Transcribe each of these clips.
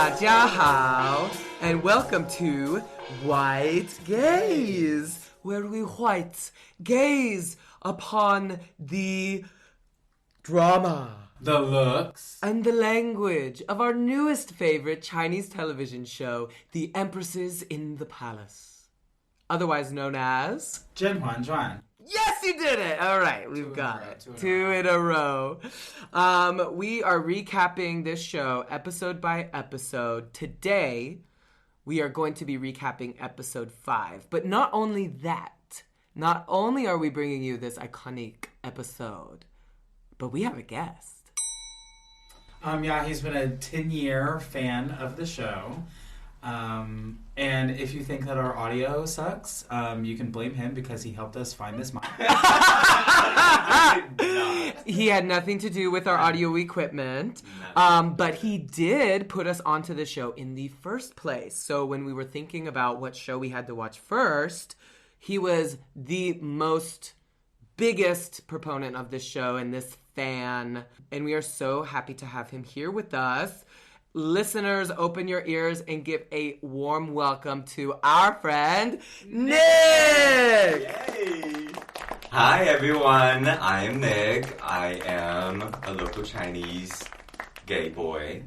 大家好, and welcome to White Gaze, where we white gaze upon the drama, the looks, and the language of our newest favorite Chinese television show, The Empresses in the Palace, otherwise known as... Zhen Huan. Yes, you did it! All right, we've got it. Two in a row. We are recapping this show episode by episode. Today, we are going to be recapping episode 5. But not only that, not only are we bringing you this iconic episode, but we have a guest. Yeah, he's been a 10-year fan of the show. And if you think that our audio sucks, you can blame him because he helped us find this mic. He had nothing to do with our audio equipment, but he did put us onto the show in the first place. So when we were thinking about what show we had to watch first, he was the biggest proponent of this show and this fan. And we are so happy to have him here with us. Listeners, open your ears and give a warm welcome to our friend, Nick! Yay! Hi everyone, I am Nick. I am a local Chinese gay boy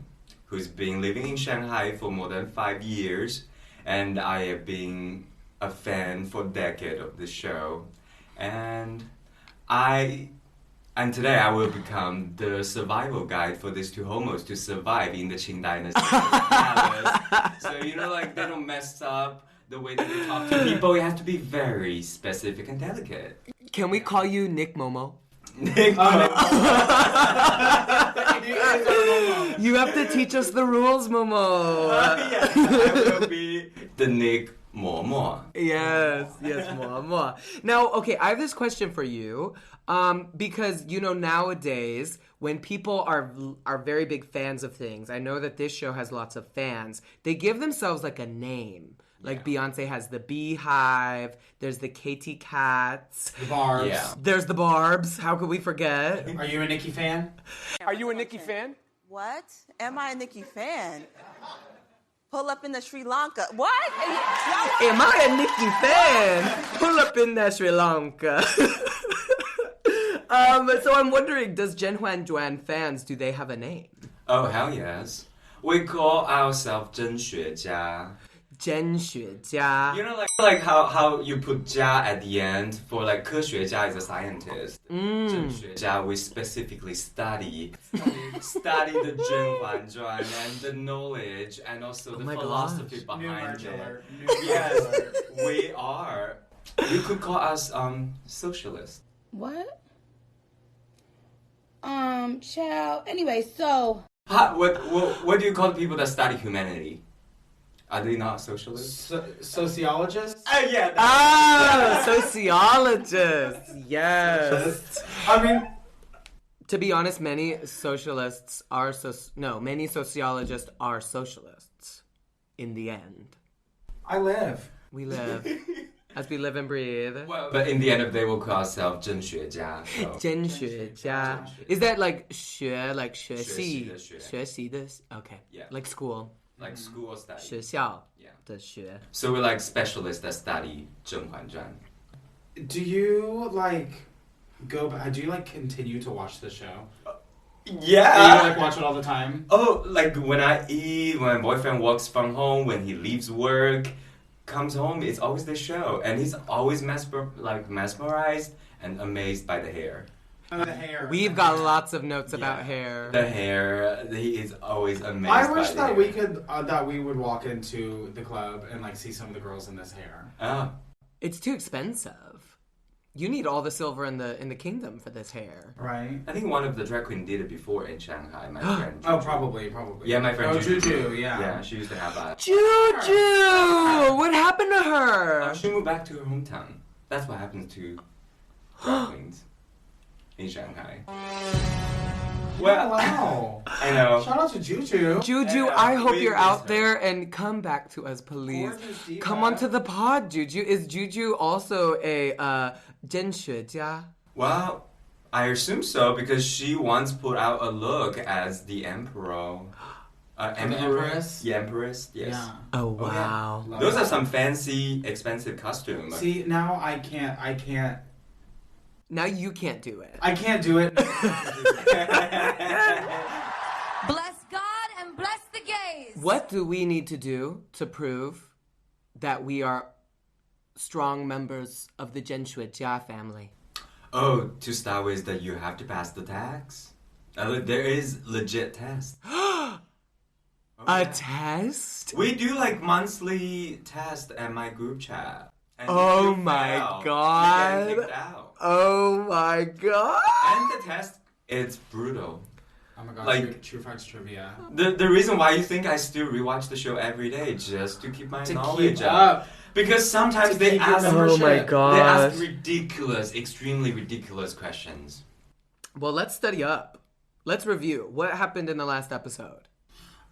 who's been living in Shanghai for more than 5 years, and I have been a fan for a decade of the show. And today I will become the survival guide for these two homos to survive in the Qing Dynasty palace. So, they don't mess up the way that they talk to people. You have to be very specific and delicate. Can we call you Nick Momo? Nick Momo. You have to teach us the rules, Momo. Yeah, I will be the Nick Muomuo. Yes, Muomuo. Now, okay, I have this question for you. Because, nowadays, when people are very big fans of things, I know that this show has lots of fans, they give themselves like a name. Like Beyonce has the Beehive, there's the Katy Cats. The Barbs. Yeah. There's the Barbs, how could we forget? Are you a Nicki fan? Are you a Nicki fan? What? Am I a Nicki fan? Pull up in the Sri Lanka. What? Am I a Nicki fan? Pull up in the Sri Lanka. So I'm wondering, does Zhen Huan fans, do they have a name? Oh, hell yes. We call ourselves 真学家. 真学家. Like how you put 家 at the end for like 科学家 is a scientist. 真学家, we specifically study the 甄嬛传 and the knowledge and also the philosophy behind it. Yes, we are. You could call us socialists. What? Child. Anyway, so... What do you call people that study humanity? Are they not socialists? Sociologists? Yeah. Sociologists. Yes. I mean... To be honest, many sociologists are socialists in the end. I live. We live. As we live and breathe. Well, but in the end of the day, we'll call ourselves 真学家. 真学家. Is that like 学, like 学习? 学习的, okay. Yeah. Like school. Like school study. 学校 Yeah. 的学. So we're like specialists that study 甄嬛传. Do you go back? Do you continue to watch the show? Yeah. Do you watch it all the time? Oh, like when I eat, when my boyfriend walks from home, when he leaves work, comes home, it's always the show, and he's always mesmerized and amazed by the hair. The hair. We've got lots of notes about hair. The hair, he is always amazed. I wish by that the we hair. could that we would walk into the club and see some of the girls in this hair. Oh. It's too expensive. You need all the silver in the kingdom for this hair. Right. I think one of the drag queens did it before in Shanghai. My friend. Oh, Juju. probably. Yeah, my friend. Juju. Yeah. Yeah, she used to have that. Juju! What happened to her? She moved back to her hometown. That's what happens to drag queens in Shanghai. Well, wow. I know. Shout out to Juju. Juju, I hope you're out there and come back to us, please. Come onto the pod, Juju. Is Juju also a 真学家? Well, I assume so because she once put out a look as the emperor. Empress? Yeah, Empress, yes. Yeah. Oh, wow. Love Those that. are some fancy, expensive costumes. See, now I can't. Now you can't do it. I can't do it. Bless God and bless the gays. What do we need to do to prove that we are strong members of the Zhen Jia family? Oh, to start with, that you have to pass the tax. There is legit test. A test? We do like monthly test at my group chat. And Oh if you my fail, God. You get kicked out. Oh my god! And the test, it's brutal. Oh my god, Like- true facts trivia. The reason why you think I still rewatch the show every day just to keep my To knowledge keep up. up. Because sometimes To they keep your ask membership. Oh my They gosh. ask ridiculous, extremely ridiculous questions. Well, let's study up. Let's review. What happened in the last episode?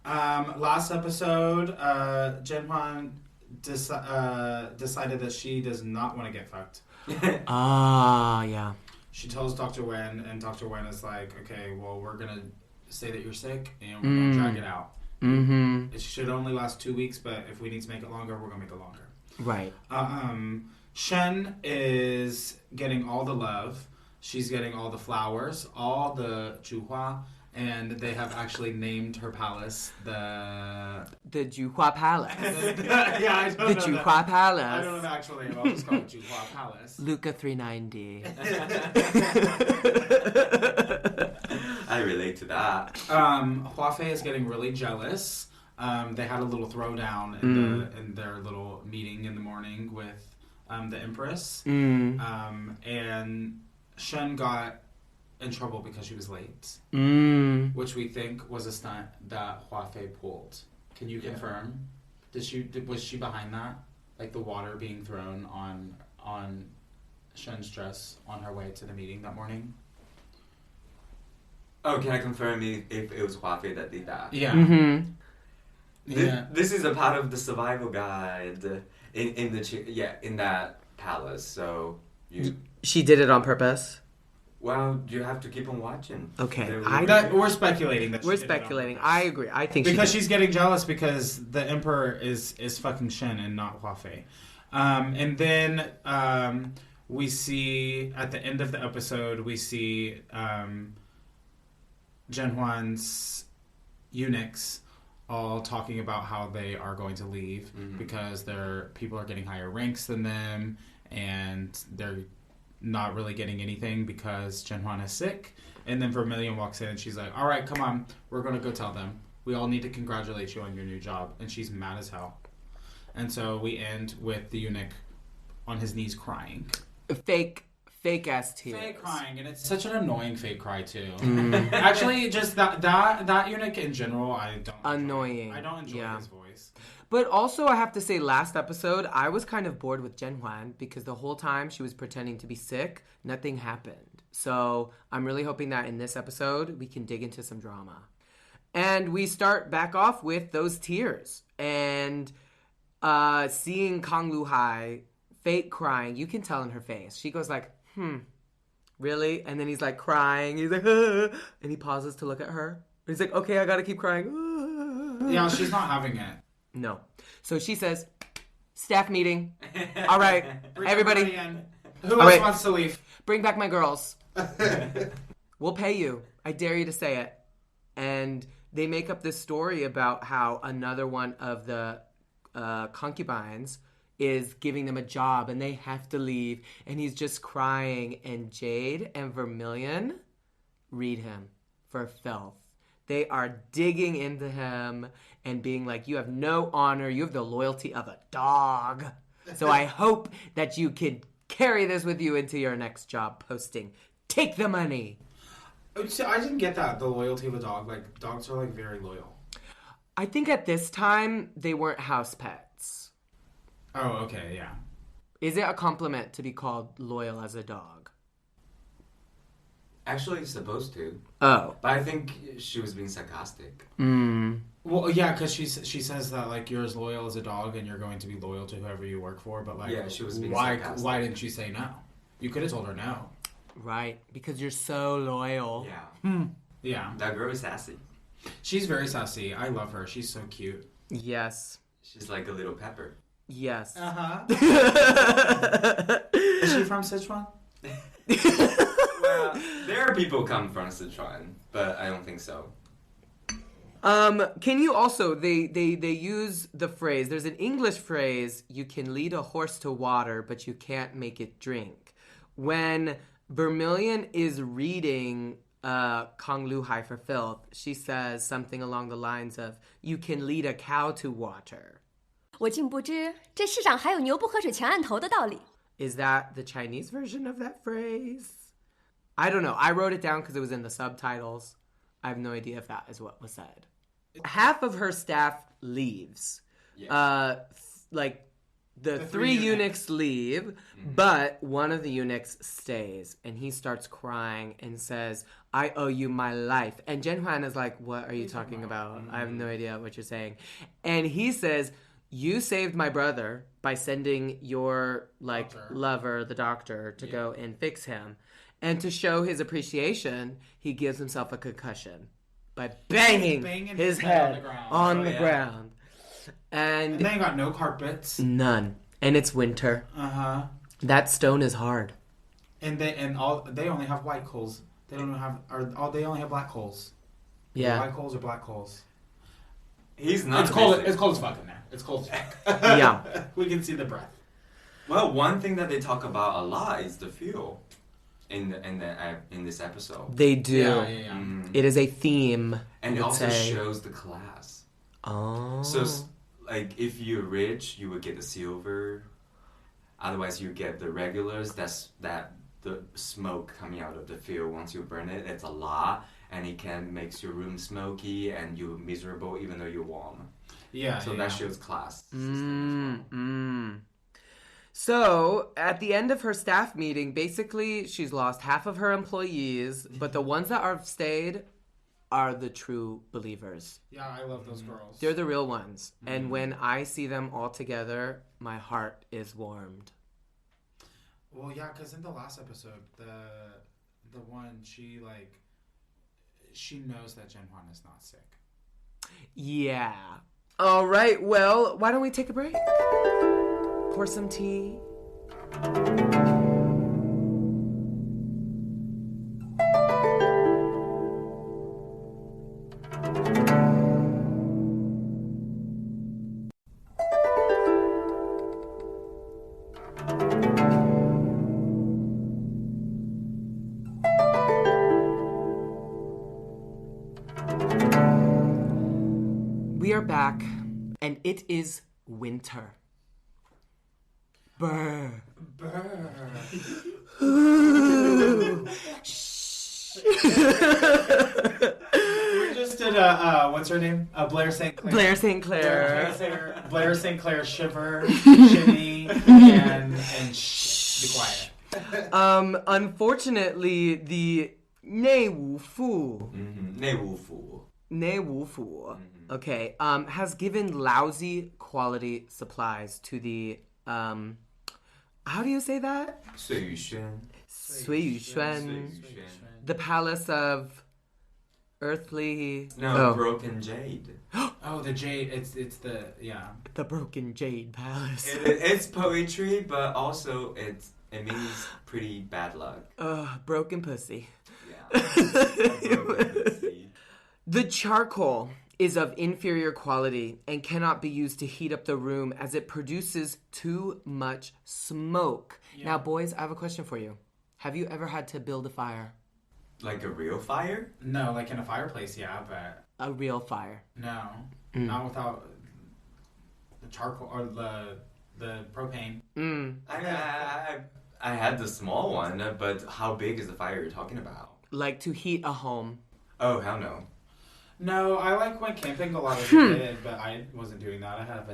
Last episode, Zhen Huan decided that she does not want to get fucked. Ah, yeah. She tells Dr. Wen, and Dr. Wen is like, okay, well, we're going to say that you're sick, and we're going to drag it out. Mm-hmm. It should only last 2 weeks, but if we need to make it longer, we're going to make it longer. Right. Shen is getting all the love. She's getting all the flowers, all the Zhuhua, and they have actually named her palace the Juhua Palace. yeah, I don't The know Juhua Palace. I don't know the actual name. I'll just call it Zhuhua Palace. Luca 390. I relate to that. Hua Fei is getting really jealous. They had a little throwdown in their little meeting in the morning with the Empress. And Shen got in trouble because she was late, which we think was a stunt that Hua Fei pulled. Can you confirm? Was she behind that? Like the water being thrown on Shen's dress on her way to the meeting that morning? Oh, can I confirm if it was Hua Fei that did that? Yeah. Mm-hmm. This is a part of the survival guide in that palace. So She did it on purpose? you have to keep on watching. Okay. We're speculating that We're she did it on speculating. purpose. I agree. I think Because she she's getting jealous because the emperor is fucking Shen and not Hua Fei. And then we see at the end of the episode we see Zhen Huan's eunuchs all talking about how they are going to leave because their people are getting higher ranks than them and they're not really getting anything because Zhen Huan is sick. And then Vermilion walks in and she's like, all right, come on, we're going to go tell them. We all need to congratulate you on your new job. And she's mad as hell. And so we end with the eunuch on his knees crying. fake ass tears. Fake crying, and it's such an annoying fake cry too. Actually, just that eunuch in general, I don't. Annoying. I don't enjoy Yeah. his voice. But also, I have to say, last episode, I was kind of bored with Zhen Huan because the whole time she was pretending to be sick, nothing happened. So I'm really hoping that in this episode, we can dig into some drama. And we start back off with those tears. And seeing Kang Luhai fake crying, you can tell in her face. She goes like, really? And then he's like crying. He's like, and he pauses to look at her. He's like, okay, I gotta keep crying. Yeah, she's not having it. No. So she says, staff meeting. All right, everybody, Who All else right. wants to leave? bring back my girls. We'll pay you. I dare you to say it. And they make up this story about how another one of the concubines is giving them a job and they have to leave. And he's just crying. And Jade and Vermilion read him for filth. They are digging into him and being like, you have no honor. You have the loyalty of a dog. So I hope that you can carry this with you into your next job posting. Take the money. See, I didn't get that, the loyalty of a dog. Like, dogs are, like, very loyal. I think at this time, they weren't house pets. Oh, okay, yeah. Is it a compliment to be called loyal as a dog? Actually, it's supposed to. Oh. But I think she was being sarcastic. Well, yeah, because she says that, like, you're as loyal as a dog and you're going to be loyal to whoever you work for, but, like, Yeah, she was being why sarcastic. didn't she say no? You could have told her no. Right. Because you're so loyal. Yeah. Yeah. That girl is sassy. She's very sassy. I love her. She's so cute. Yes. She's like a little pepper. Yes. Uh-huh. Is she from Sichuan? Well, there are people come from Sichuan, but I don't think so. Can you also, they use the phrase, there's an English phrase, you can lead a horse to water, but you can't make it drink. When Vermilion is reading Kong Lu Hai for Filth, she says something along the lines of, you can lead a cow to water. 我竟不知这世上还有牛不喝水强按头的道理。 Is that the Chinese version of that phrase? I don't know. I wrote it down because it was in the subtitles. I have no idea if that is what was said. Half of her staff leaves. Yeah. Like the three eunuchs leave, but one of the eunuchs stays, and he starts crying and says, I owe you my life. And Zhen Huan is like, what are you talking about? I have no idea what you're saying. And he says, you saved my brother by sending your lover, the doctor, to go and fix him. And to show his appreciation, he gives himself a concussion by banging his head on the ground. And they ain't got no carpets. None. And it's winter. Uh-huh. That stone is hard. And they only have white coals. They don't have they only have black coals. Yeah. White coals or black coals. He's not. It's cold as fuck in there. It's cold as fuck. Yeah. We can see the breath. Well, one thing that they talk about a lot is the fuel in this episode. They do. Yeah. It is a theme. And it also shows the class. Oh. So, like, if you're rich, you would get the silver. Otherwise, you get the regulars. That's the smoke coming out of the fuel. Once you burn it, it's a lot, and it makes your room smoky, and you're miserable even though you're warm. Yeah. So that shows class. So, at the end of her staff meeting, basically, she's lost half of her employees, but the ones that have stayed are the true believers. Yeah, I love those girls. They're the real ones. And when I see them all together, my heart is warmed. Well, yeah, because in the last episode, the one, she knows that Zhen Huan is not sick. Yeah. All right, well, why don't we take a break? Pour some tea. We are back, and it is winter. Brr. We just did what's her name? Blair St. Clair. Blair St. Clair. Blair St. Clair shiver, shimmy, and be quiet. Unfortunately, the 内务府 内务府 okay, has given lousy quality supplies to the, how do you say that? 碎雨轩. 水雨轩. The palace of earthly... No, Broken Jade. Oh, the jade. It's the, yeah. The Broken Jade Palace. It's poetry, but also it means pretty bad luck. Broken pussy. Yeah. Broken pussy. The charcoal is of inferior quality and cannot be used to heat up the room as it produces too much smoke. Yeah. Now, boys, I have a question for you. Have you ever had to build a fire? Like a real fire? No, like in a fireplace, yeah, but... A real fire? No. Not without the charcoal or the propane. I had the small one, but how big is the fire you're talking about? Like to heat a home. Oh, hell no. No, I went camping a lot as a kid, but I wasn't doing that. I have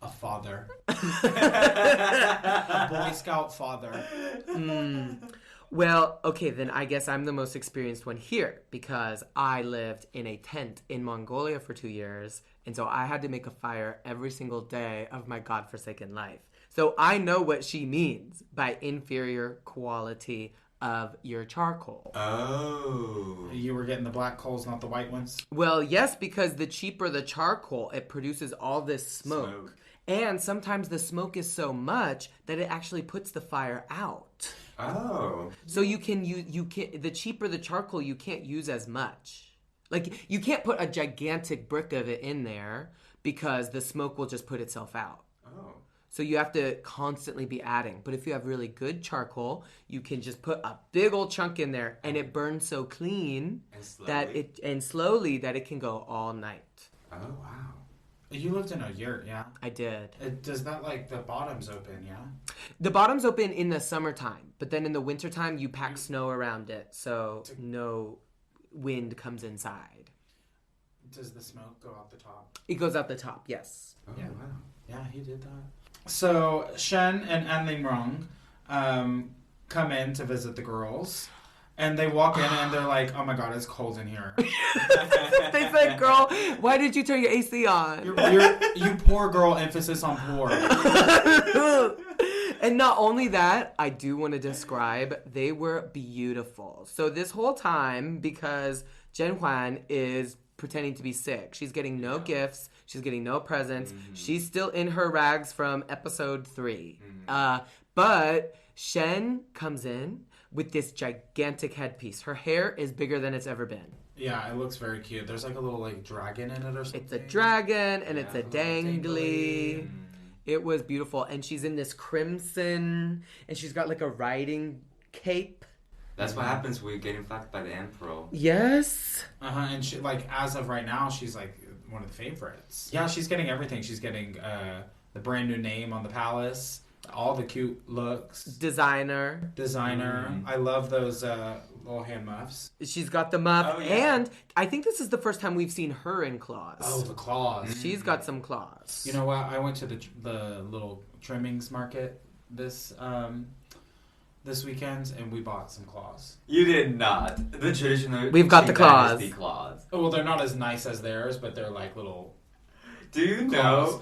a father. A Boy Scout father. Well, okay, then I guess I'm the most experienced one here because I lived in a tent in Mongolia for 2 years, and so I had to make a fire every single day of my godforsaken life. So I know what she means by inferior quality of your charcoal. Oh. You were getting the black coals, not the white ones? Well, yes, because the cheaper the charcoal, it produces all this smoke. And sometimes the smoke is so much that it actually puts the fire out. Oh. So you can the cheaper the charcoal, you can't use as much. Like, you can't put a gigantic brick of it in there because the smoke will just put itself out. Oh. So you have to constantly be adding. But if you have really good charcoal, you can just put a big old chunk in there and it burns so clean slowly that it can go all night. Oh, wow. You lived in a yurt, yeah? I did. Does that, like, the bottom's open, yeah? The bottom's open in the summertime, but then in the wintertime you pack snow around it so no wind comes inside. Does the smoke go out the top? It goes out the top, yes. Oh, Yeah. wow. Yeah, he did that. So Shen and Anling come in to visit the girls, and they walk in and they're like, "Oh my god, it's cold in here." They said, "Girl, why did you turn your AC on?" You poor girl. Emphasis on poor. And not only that, I do want to describe they were beautiful. So this whole time, because Zhen Huan is pretending to be sick, she's getting no gifts. She's getting no presents. Mm-hmm. She's still in her rags from episode 3. Mm-hmm. But Shen comes in with this gigantic headpiece. Her hair is bigger than it's ever been. Yeah, it looks very cute. There's like a little like dragon in it or something. It's a dragon and it's a dangly. It was beautiful. And she's in this crimson and she's got like a riding cape. That's what happens when you get infected by the emperor. Yes. And she, like, as of right now, she's like one of the favorites. Yeah, she's getting everything. She's getting the brand new name on the palace, all the cute looks. Designer. I love those little hand muffs. She's got the muff. Oh, yeah. And I think this is the first time we've seen her in claws. Oh, the claws. She's got some claws. You know what? I went to the little trimmings market this weekend, and we bought some claws. You did not. The traditional. We've got the claws. claws. Oh, well, they're not as nice as theirs, but they're like little. Do you claws. know?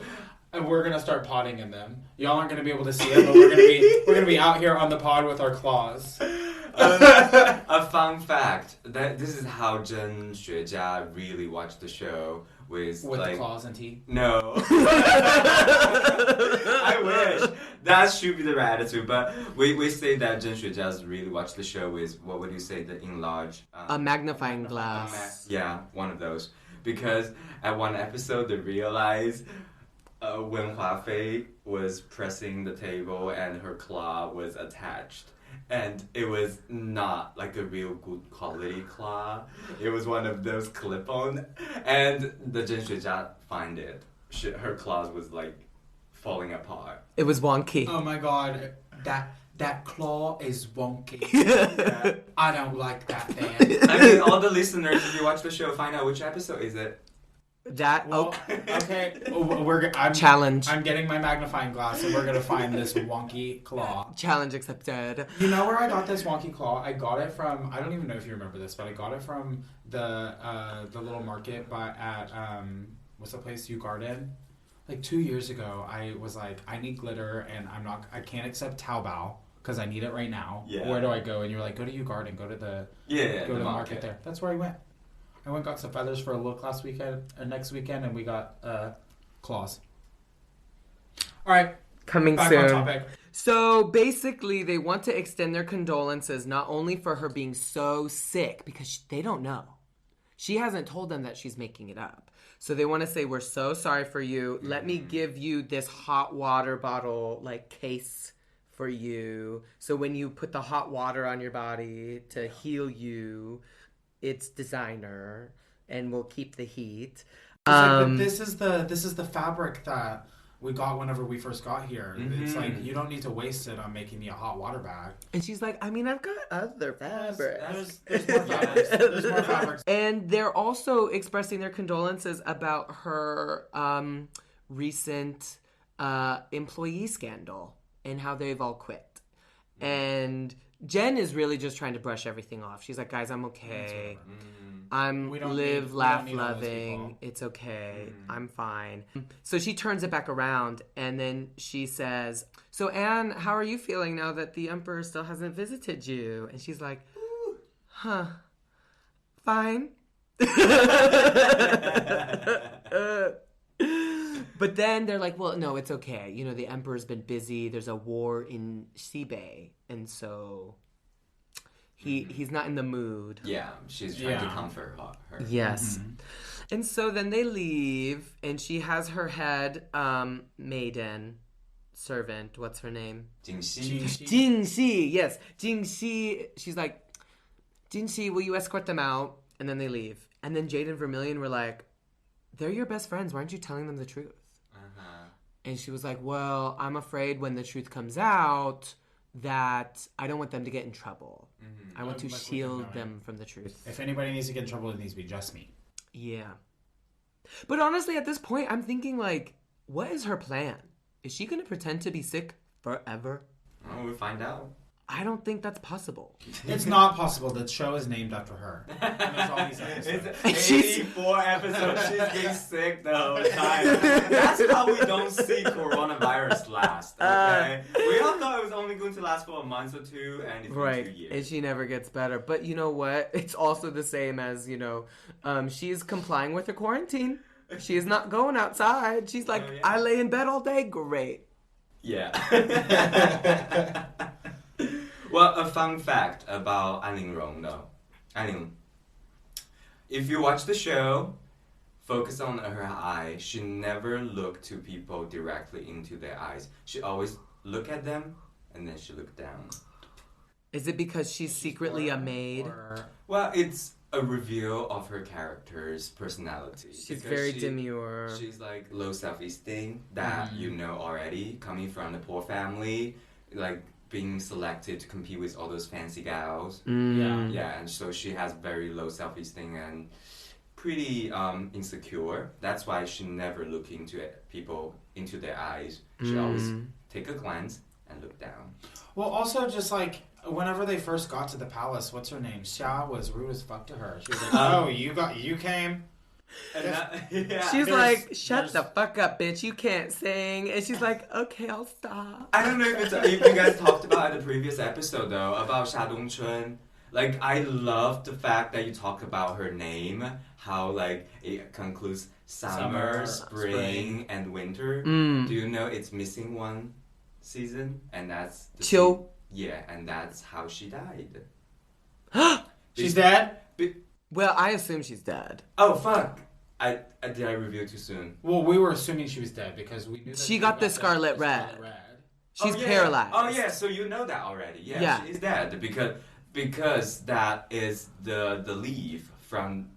And we're gonna start potting in them. Y'all aren't gonna be able to see it, but we're gonna be out here on the pod with our claws. A fun fact that this is how Zhen Xuejia really watched the show with like, the claws and teeth. No. I wish. That should be the attitude. But we say that Zhen Xuejia really watched the show with, what would you say, the enlarged... a magnifying glass. Yeah, one of those. Because at one episode, they realized when Hua Fei was pressing the table and her claw was attached. And it was not like a real good quality claw. It was one of those clip-on. And the Zhen Xuejia find it. Her claws was like falling apart. It was wonky. Oh my god, that claw is wonky. Yeah. I don't like that thing. I mean, all the listeners, if you watch the show, find out which episode is it. That okay. Challenge. I'm getting my magnifying glass, and we're gonna find this wonky claw. Challenge accepted. You know where I got this wonky claw? I got it from. I don't even know if you remember this, but I got it from the little market at what's the place? Yew Garden. Like 2 years ago, I was like, I need glitter, and I can't accept Taobao because I need it right now. Yeah. Where do I go? And you're like, go to Yew Garden, go to the market there. That's where I went. I went and got some feathers for a look next weekend, and we got claws. All right. Coming back soon. on topic. So basically, they want to extend their condolences not only for her being so sick, because they don't know. She hasn't told them that she's making it up. So they want to say, we're so sorry for you. Let me give you this hot water bottle, like, case for you. So when you put the hot water on your body to heal you, it's designer, and we'll keep the heat. This is the fabric that we got whenever we first got here. Mm-hmm. It's like, you don't need to waste it on making me a hot water bag. And she's like, I mean, I've got other fabrics. There's more fabrics. There's more fabrics. And they're also expressing their condolences about her recent employee scandal and how they've all quit. And Jen is really just trying to brush everything off. She's like, guys, I'm okay. I'm live, laugh, loving. It's okay. I'm fine. So she turns it back around and then she says, so Anne, how are you feeling now that the emperor still hasn't visited you? And she's like, fine. But then they're like, well, no, it's okay. You know, the emperor's been busy. There's a war in Xibei. And so he's not in the mood. Yeah, she's trying to comfort her. Yes. And so then they leave, and she has her head maiden servant. What's her name? Jingxi. Jingxi. Yes. Jingxi. She's like, Jingxi, will you escort them out? And then they leave. And then Jade and Vermilion were like, they're your best friends. Why aren't you telling them the truth? And she was like, well, I'm afraid when the truth comes out that I don't want them to get in trouble. I want to shield them from the truth. If anybody needs to get in trouble, it needs to be just me. Yeah. But honestly, at this point, I'm thinking, like, what is her plan? Is she going to pretend to be sick forever? Oh, we'll find out. I don't think that's possible. It's not possible. The show is named after her. And there's all these episodes. It's 84 episodes. She's getting sick the whole time. That's how we don't see coronavirus last. Okay, we all thought it was only going to last for a month or two, and it's been 2 years. And she never gets better. But you know what? It's also the same as, you know, she's complying with her quarantine. She is not going outside. She's like, I lay in bed all day. Great. Yeah. Well, a fun fact about Anling Rong, though. Anling, if you watch the show, focus on her eye. She never looked to people directly into their eyes. She always look at them, and then she look down. Is it because she's secretly a maid? Well, it's a reveal of her character's personality. She's very demure. She's like low self-esteem that you know already, coming from the poor family, like being selected to compete with all those fancy gals. Yeah, and so she has very low self-esteem and pretty insecure. That's why she never look into people into their eyes. She always take a glance and look down. Well, also just like whenever they first got to the palace, what's her name? Xia was rude as fuck to her. She was like, "Oh, you came." And she's like, shut the fuck up, bitch. You can't sing. And she's like, okay, I'll stop. I don't know if you guys talked about in the previous episode, though, about Xia Dongchun. Like, I love the fact that you talk about her name, how, like, it concludes summer, spring, and winter. Do you know it's missing one season? And that's... Chill. Yeah, and that's how she died. She's dead? Well, I assume she's dead. Oh, fuck. Did I reveal too soon? Well, we were assuming she was dead because we knew that she got the scarlet red. She's yeah. paralyzed. Oh, yeah, so you know that already. Yeah, she's dead because that is the leaf from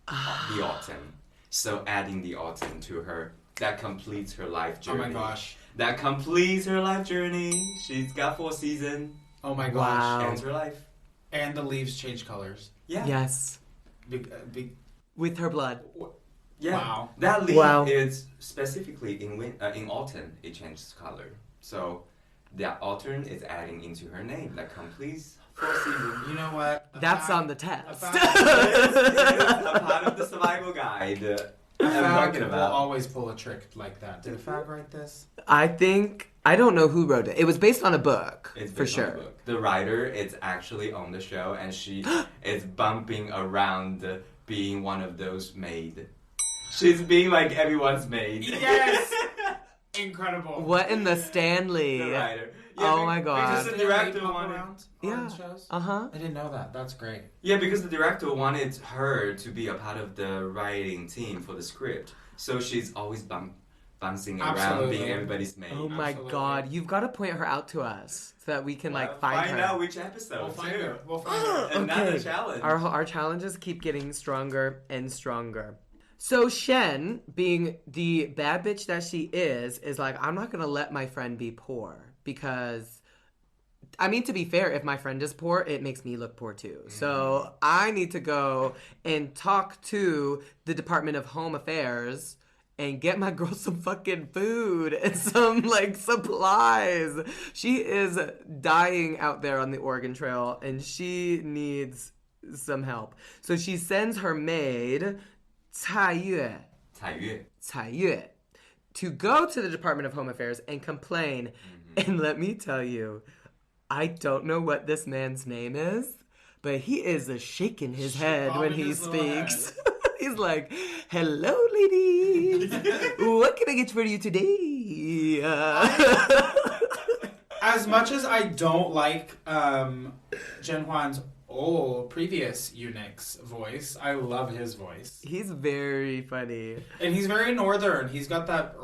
the autumn. So adding the autumn to her, that completes her life journey. Oh my gosh. That completes her life journey. She's got 4 seasons. Oh my gosh. Wow. Ends her life. And the leaves change colors. Yeah. Yes. With her blood. Yeah. Wow. That leaf is specifically in autumn, it changes color. So that autumn is adding into her name. That completes 4 seasons. You know what? That's on the test. It's a part of the survival guide. I'm talking Will about. always pull a trick like that. Did a fag write this? I don't know who wrote it. It was based on a book. It's for based on sure. the book. The writer is actually on the show, and she is bumping around being one of those maid. She's being like everyone's maid. Yes! Incredible. What in the Stanley? The writer. Oh my god. Because the director wanted. On shows? Uh-huh. I didn't know that. That's great. Yeah, because the director wanted her to be a part of the writing team for the script. So she's always bouncing around being everybody's maid. Oh my god. You've got to point her out to us so that we can find her. Find out which episode. We'll find too. her. We'll find her. Another challenge. Our challenges keep getting stronger and stronger. So Shen, being the bad bitch that she is like, I'm not going to let my friend be poor because, I mean, to be fair, if my friend is poor, it makes me look poor too. So I need to go and talk to the Department of Home Affairs and get my girl some fucking food and some, like, supplies. She is dying out there on the Oregon Trail, and she needs some help. So she sends her maid, Cai Yue, to go to the Department of Home Affairs and complain. And let me tell you, I don't know what this man's name is, but he is shaking his head when he speaks. He's like, "Hello, ladies. What can I get for you today?" As much as I don't like Zhen Huan's previous eunuch's voice, I love his voice. He's very funny. And he's very northern. He's got that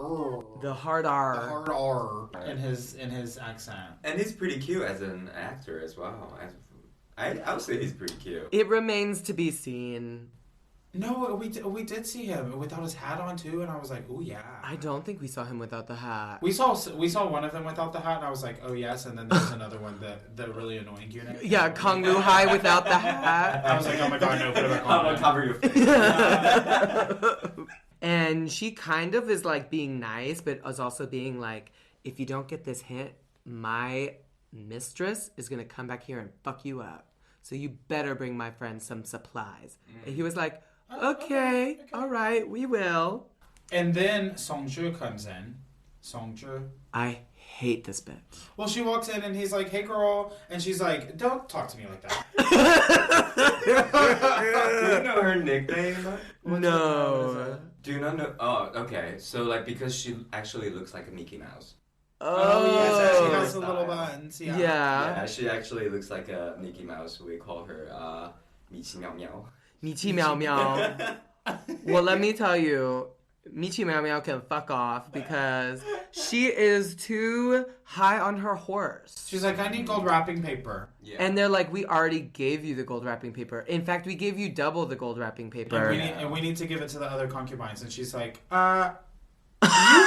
the hard R. The hard R in his accent. And he's pretty cute as an actor as well. I would say he's pretty cute. It remains to be seen. No, we did see him without his hat on too, and I was like, "Oh yeah." I don't think we saw him without the hat. We saw one of them without the hat, and I was like, "Oh yes." And then there was another one, the really annoying eunuch. Yeah, Kong Lu Hai without the hat. I was like, "Oh my god, no! Put it back I'm on." gonna cover your face. And she kind of is like being nice, but is also being like, "If you don't get this hint, my mistress is gonna come back here and fuck you up. So you better bring my friend some supplies." And he was like, Okay, all right, we will. And then Songzhi comes in. Songzhi. I hate this bitch. Well, she walks in and he's like, "Hey, girl," and she's like, "Don't talk to me like that." Do you know her nickname? No. Do you not know? Oh, okay. So like because she actually looks like a Mickey Mouse. Oh yes, she has the little buns. Yeah. Yeah, she actually looks like a Mickey Mouse. We call her Michi Miao Miao. Michi Miao Miao. Well, let me tell you, Michi Miao Miao can fuck off because she is too high on her horse. She's like, "I need gold wrapping paper." Yeah. And they're like, "We already gave you the gold wrapping paper. In fact, we gave you double the gold wrapping paper. And we need to give it to the other concubines." And she's like, "You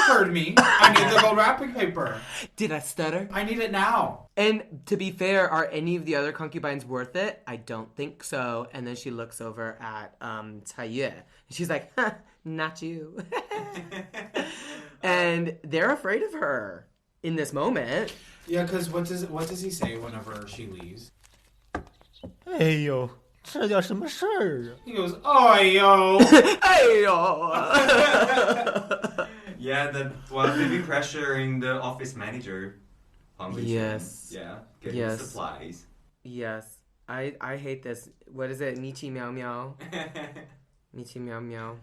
heard me. I need the gold wrapping paper. Did I stutter? I need it now." And to be fair, are any of the other concubines worth it? I don't think so. And then she looks over at Cai Yue. She's like, "Huh, not you." And they're afraid of her in this moment. Yeah, because what does he say whenever she leaves? 哎呦，这叫什么事儿啊？ He goes, "Oh yo." Yeah, maybe pressuring the office manager. Yes. Yeah, getting Yes. supplies. Yes. I hate this. What is it? Michi Miao Miao. Michi Miao Miao.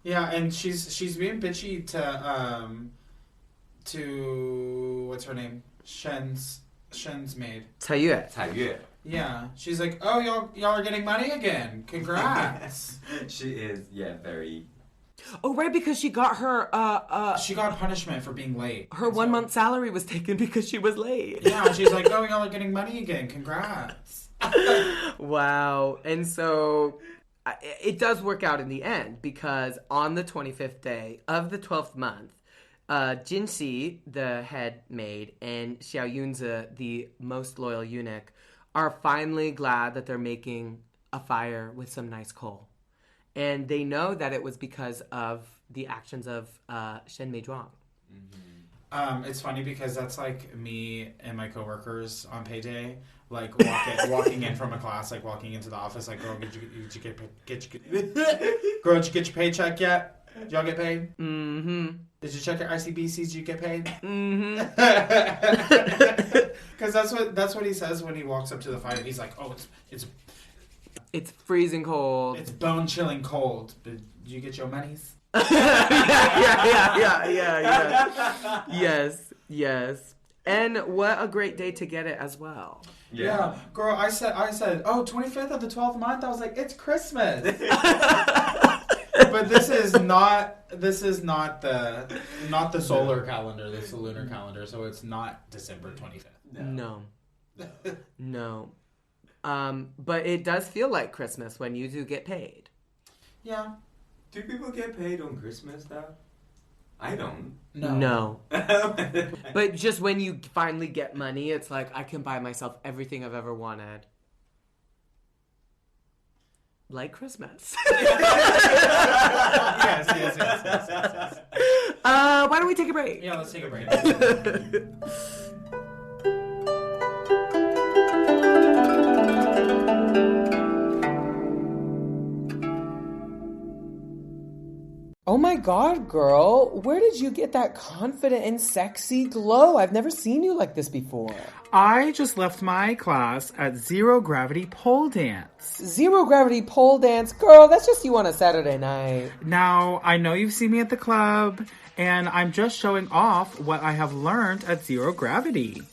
Yeah, and she's being bitchy to what's her name? Shen's maid. Cai Yue. Cai Yue. Yeah, she's like, "Oh, y'all are getting money again. Congrats." She is, very. Oh, right, because she got her She got punishment for being late. her 1 month salary was taken because she was late. Yeah, and she's like, "Oh, y'all are getting money again. Congrats." Wow. And so it does work out in the end because on the 25th day of the 12th month, Jinxi, the head maid, and Xiao Yunzi, the most loyal eunuch, are finally glad that they're making a fire with some nice coal. And they know that it was because of the actions of Shen Meizhuang. It's funny because that's like me and my coworkers on payday, like walking in from a class, like walking into the office, like, "Girl, did you get your paycheck yet? Did y'all get paid? Mm-hmm. Did you check your ICBCs? Did you get paid?" Mm-hmm. Because that's what he says when he walks up to the fire. He's like, "Oh, It's freezing cold. it's bone chilling cold. But did you get your monies?" yeah. Yes. And what a great day to get it as well. Yeah. Girl, I said, "Oh, 25th of the 12th month." I was like, "It's Christmas." But this is not the solar calendar. This is the lunar calendar, so it's not December 25th. No. But it does feel like Christmas when you do get paid. Yeah. Do people get paid on Christmas though? I don't. No. But just when you finally get money, it's like I can buy myself everything I've ever wanted. like Christmas. Yes. Why don't we take a break? Yeah, let's take a break. Oh my god, girl. Where did you get that confident and sexy glow? I've never seen you like this before. I just left my class at Zero Gravity Pole Dance. Zero gravity pole dance? Girl, that's just you on a Saturday night. Now, I know you've seen me at the club, and I'm just showing off what I have learned at Zero Gravity.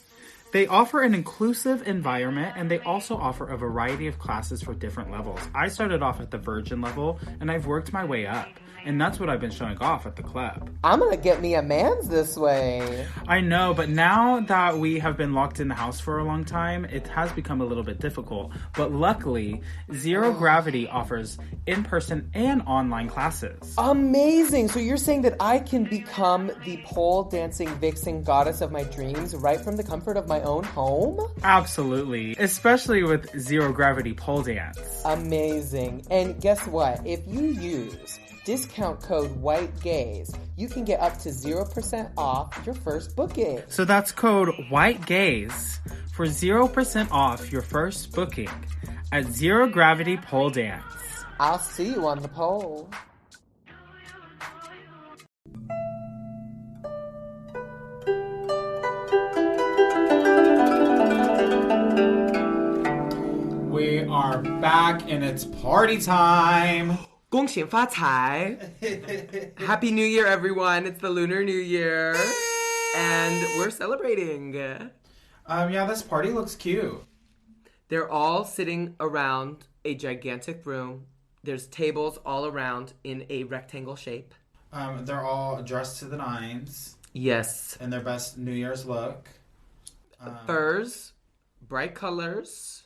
They offer an inclusive environment, and they also offer a variety of classes for different levels. I started off at the virgin level, and I've worked my way up. And that's what I've been showing off at the club. I'm gonna get me a man's this way. I know, but now that we have been locked in the house for a long time, it has become a little bit difficult. But luckily, Zero Gravity offers in-person and online classes. Amazing! So you're saying that I can become the pole dancing vixen goddess of my dreams right from the comfort of my own home? Absolutely, especially with Zero Gravity Pole Dance. Amazing. And guess what? If you use discount code WHITEGAZE, you can get up to 0% off your first booking. So that's code WHITEGAZE for 0% off your first booking at Zero Gravity Pole Dance. I'll see you on the pole. We are back and it's party time. 恭喜发财. Happy New Year, everyone. It's the Lunar New Year. And we're celebrating. Yeah, this party looks cute. They're all sitting around a gigantic room. There's tables all around in a rectangle shape. They're all dressed to the nines. Yes. In their best New Year's look. Furs, bright colors.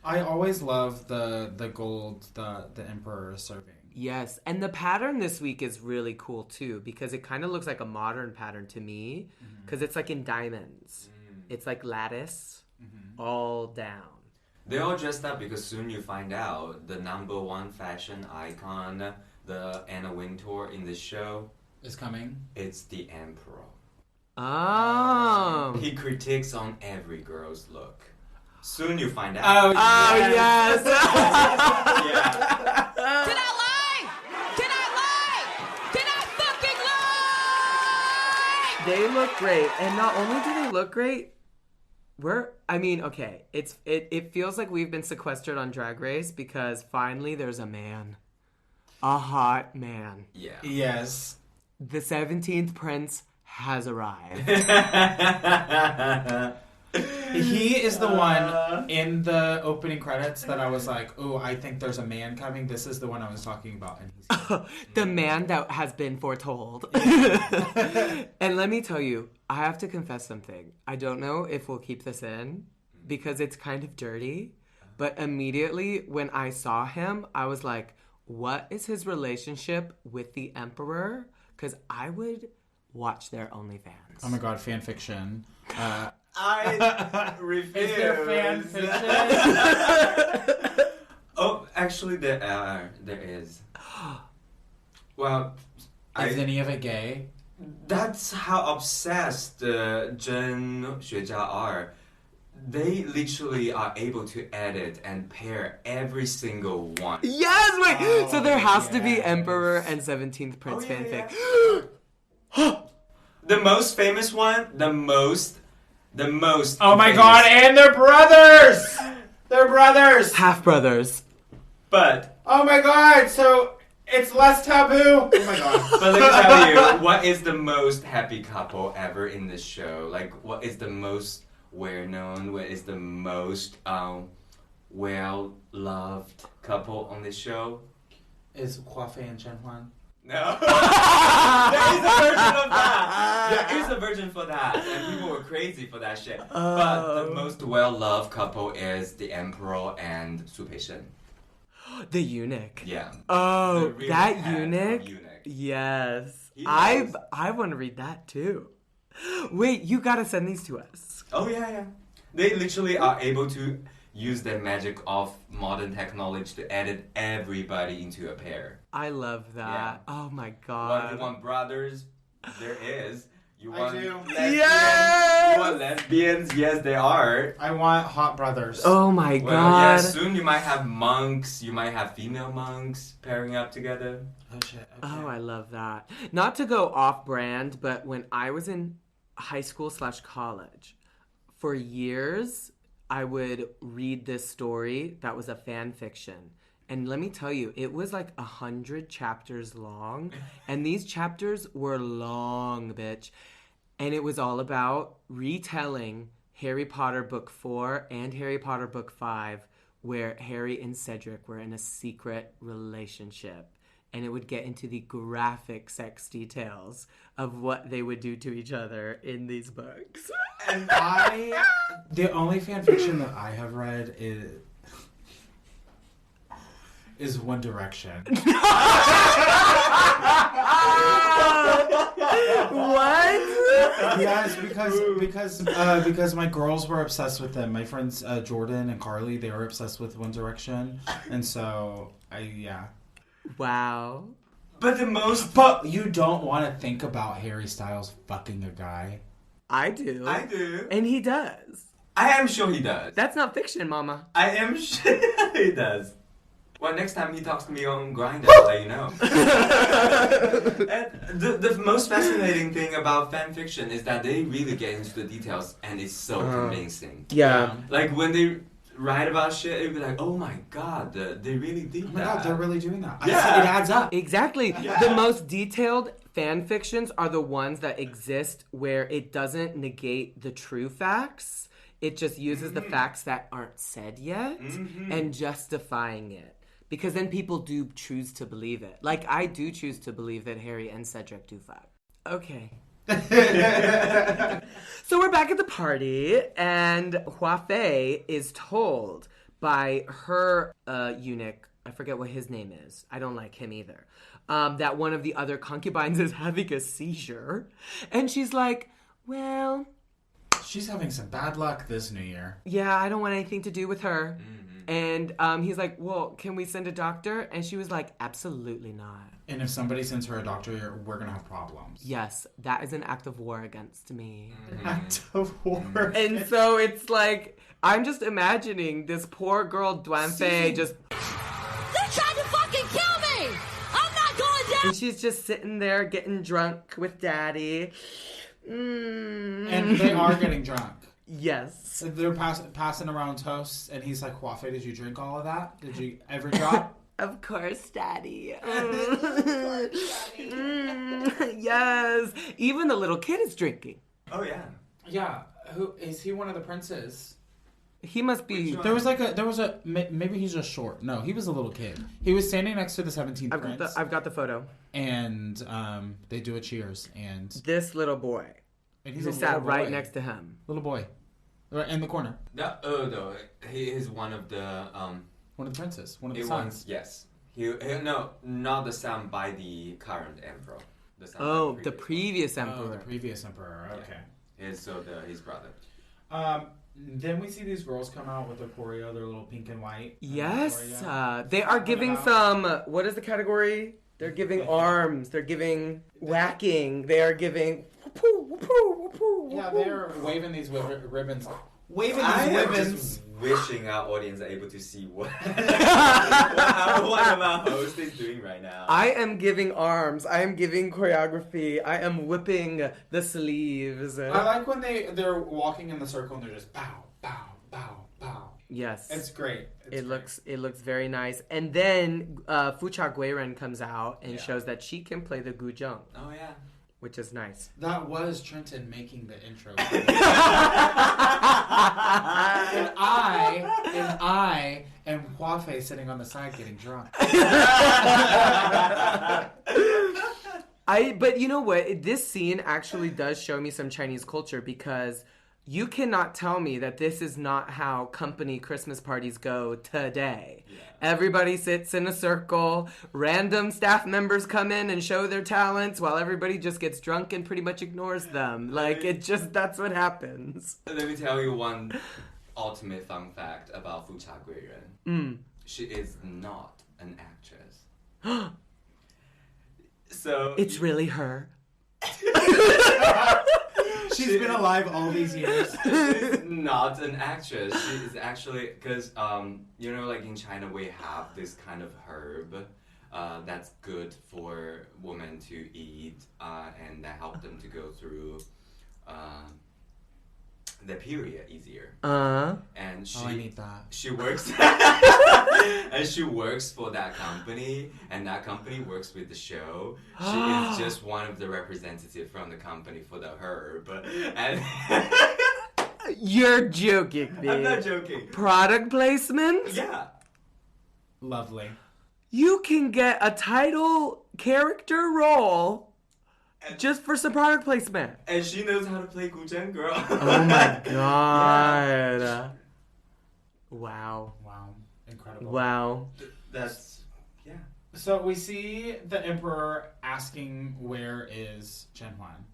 I always love the gold the emperor is serving. Yes, and the pattern this week is really cool too because it kind of looks like a modern pattern to me because it's like in diamonds. It's like lattice all down. They're all dressed up because soon you find out the #1 fashion icon, the Anna Wintour in the show, is coming. It's the emperor. Oh. He critiques on every girl's look. Soon you find out. Oh yes. Yeah. Did I lie? Did I lie? Did I fucking lie? They look great, and not only do they look great, it feels like we've been sequestered on Drag Race because finally there's a man. A hot man. Yeah. Yes. The 17th prince has arrived. He is the one in the opening credits that I was like, oh, I think there's a man coming. This is the one I was talking about. And he's The man that has been foretold. And let me tell you, I have to confess something. I don't know if we'll keep this in because it's kind of dirty. But immediately when I saw him, I was like, what is his relationship with the emperor? Because I would watch their OnlyFans. oh my god, fan fiction. I refuse. Is there fan fiction? Oh, actually, there is. Well, Is any of it gay? that's how obsessed Zhen Huan are. They literally are able to edit and pair every single one. Yes, wait. So there has to be yes. Emperor and 17th Prince Oh, yeah, fanfic. The most famous one, the most. Oh my famous. god, and they're brothers! They're brothers! Half brothers. But Oh my god, so it's less taboo? Oh my god. let me tell you, what is the most happy couple ever in this show? Like, what is the most well-known? What is the most well-loved couple on this show? Is Hua Fei and Zhen Huan? No. There is a version of that. There is a version for that. And people were crazy for that shit. But the most well-loved couple is the Emperor and Su Peishen. The eunuch. Yeah. Oh, The real that head of eunuch? eunuch. Yes. He I knows. want to read that too. Wait, you gotta send these to us. Oh, yeah. They literally are able to use the magic of modern technology to edit everybody into a pair. I love that. Yeah. Oh my Well, god. you want brothers? There is. You I want do. lesbians? Yes! You want lesbians? Yes, they are. I want hot brothers. Oh my Well, yeah, god. soon you might have monks. You might have female monks pairing up together. Oh shit. Okay. Oh, I love that. Not to go off brand, but when I was in high school / college, for years, I would read this story that was a fan fiction. And let me tell you, it was like 100 chapters long. And these chapters were long, bitch. And it was all about retelling Harry Potter Book 4 and Harry Potter Book 5, where Harry and Cedric were in a secret relationship. And it would get into the graphic sex details of what they would do to each other in these books. And the only fan fiction that I have read is One Direction. What? Yes, because my girls were obsessed with them. My friends Jordan and Carly, they were obsessed with One Direction, and so yeah. Wow. But But you don't want to think about Harry Styles fucking a guy. I do. I do. And he does. I am sure he does. That's not fiction, mama. I am sure he does. Well, next time he talks to me on Grindr, I'll let you know. And the most fascinating thing about fan fiction is that they really get into the details, and it's so convincing. Yeah. Like when they write about shit, it'd be like, oh my god, they really did Oh my that. god, they're really doing that. Yeah. It adds up. Exactly. Yeah. The most detailed fan fictions are the ones that exist where it doesn't negate the true facts. It just uses the facts that aren't said yet and justifying it. Because then people do choose to believe it. Like, I do choose to believe that Harry and Cedric do fuck. Okay. So we're back at the party, and Hua Fei is told by her eunuch, I forget what his name is, I don't like him either, that one of the other concubines is having a seizure. And she's like, well, She's having some bad luck this New Year. yeah, I don't want anything to do with her. And he's like, well, can we send a doctor? And she was like, absolutely not. And if somebody sends her a doctor, we're gonna have problems. Yes, that is an act of war against me. Act of war. And so it's like, I'm just imagining this poor girl, Duanfei, just... They're trying to fucking kill me! I'm not going down! And she's just sitting there getting drunk with daddy. And they are getting drunk. Yes. They're passing around toasts, and he's like, Hua Fei, did you drink all of that? Did you ever drop? Of course, daddy. Yes. Even the little kid is drinking. Oh yeah. Yeah. Who is he? One of the princes? He must be... There was maybe he's just short. No, he was a little kid. He was standing next to the 17th prince. I've got the photo. And they do a cheers, and This little boy. he's Who a sat little right boy. next to him. Little boy, right in the corner. No, he is one of the One of the princes. One of the It sons. was, yes. No, not the son by the current emperor. The son Oh, by the previous Oh, emperor. the previous emperor. Okay. his brother. Then we see these girls come out with their choreo, their little pink and white. Yes, choreo. they are giving some, what is the category? They're giving arms, they're giving whacking, they are giving whoopoo, whoopoo, whoopoo, Yeah, whoopoo. they're waving these ribbons. Waving I these am ribbons. just wishing our audience are able to see what one of our hosts is doing right now. I am giving arms, I am giving choreography, I am whipping the sleeves. I like when they're walking in the circle and they're just bow, bow, bow, bow. Yes. It's great. It looks very nice. And then Fucha Guiren comes out and Yeah. shows that she can play the guzheng, Oh yeah. which is nice. That was Trenton making the intro. and I am Hua Fei sitting on the side getting drunk. But you know what? This scene actually does show me some Chinese culture because you cannot tell me that this is not how company Christmas parties go today. Yeah. Everybody sits in a circle, random staff members come in and show their talents while everybody just gets drunk and pretty much ignores them. Like, that's what happens. Let me tell you one ultimate fun fact about Fu Cha Guiyuan. She is not an actress. So It's really her. She's been alive all these years. She's not an actress. She is actually, because, you know, like in China, we have this kind of herb that's good for women to eat and that help them to go through the period easier. And I need that. she works and she works for that company, and that company works with the show. She is just one of the representatives from the company for the herb. And You're joking me. I'm not joking. Product placement? Yeah. Lovely. You can get a title character role just for some product placement. And she knows how to play Guzheng girl. Oh my god. Yeah. Wow. Wow. Incredible. Wow. That's, yeah. So we see the Emperor asking where is Zhen Huan.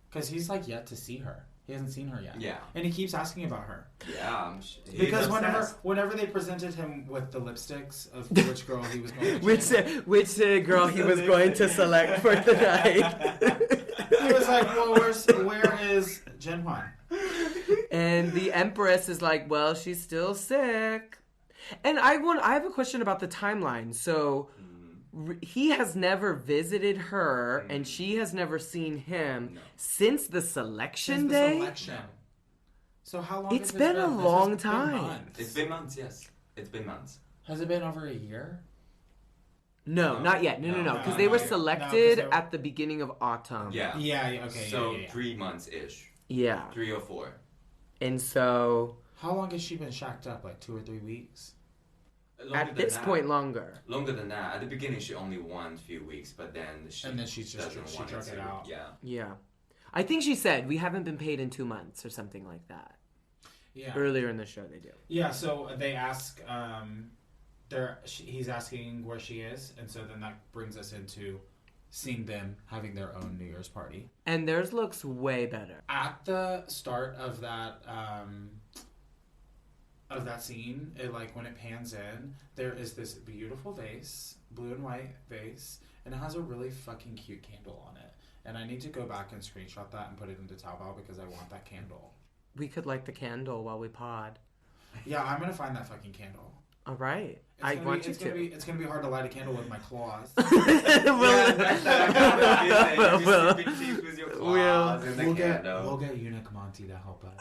Because he's like yet to see her. He hasn't seen her yet. Yeah. And he keeps asking about her. Yeah. Because whenever they presented him with the lipsticks of which girl he was going to Which girl he was going to select for the night. he was like, well, where is Zhen Huan? And the Empress is like, well, she's still sick. And I have a question about the timeline. So he has never visited her, and she has never seen him since the selection day. So how long? It's been a long time. It's been months, yes. It's been months. Has it been over a year? No, not yet. No. Because they were selected at the beginning of autumn. Yeah. Yeah, okay. So yeah. 3 months-ish. Yeah. 3 or 4. And so... How long has she been shacked up? Like 2 or 3 weeks? At this point, longer. Longer than that. At the beginning, she only won a few weeks, but then she drug it out. Yeah. Yeah. I think she said, we haven't been paid in 2 months or something like that. Yeah. Earlier in the show, they do. Yeah, so they ask, he's asking where she is, and so then that brings us into seeing them having their own New Year's party. And theirs looks way better. At the start of that scene, when it pans in, there is this beautiful vase, blue and white vase, and it has a really fucking cute candle on it. And I need to go back and screenshot that and put it into Taobao because I want that candle. We could light the candle while we pod. Yeah, I'm gonna find that fucking candle. All right. It's gonna be hard to light a candle with my claws. We'll get Eunuch Monty to help us.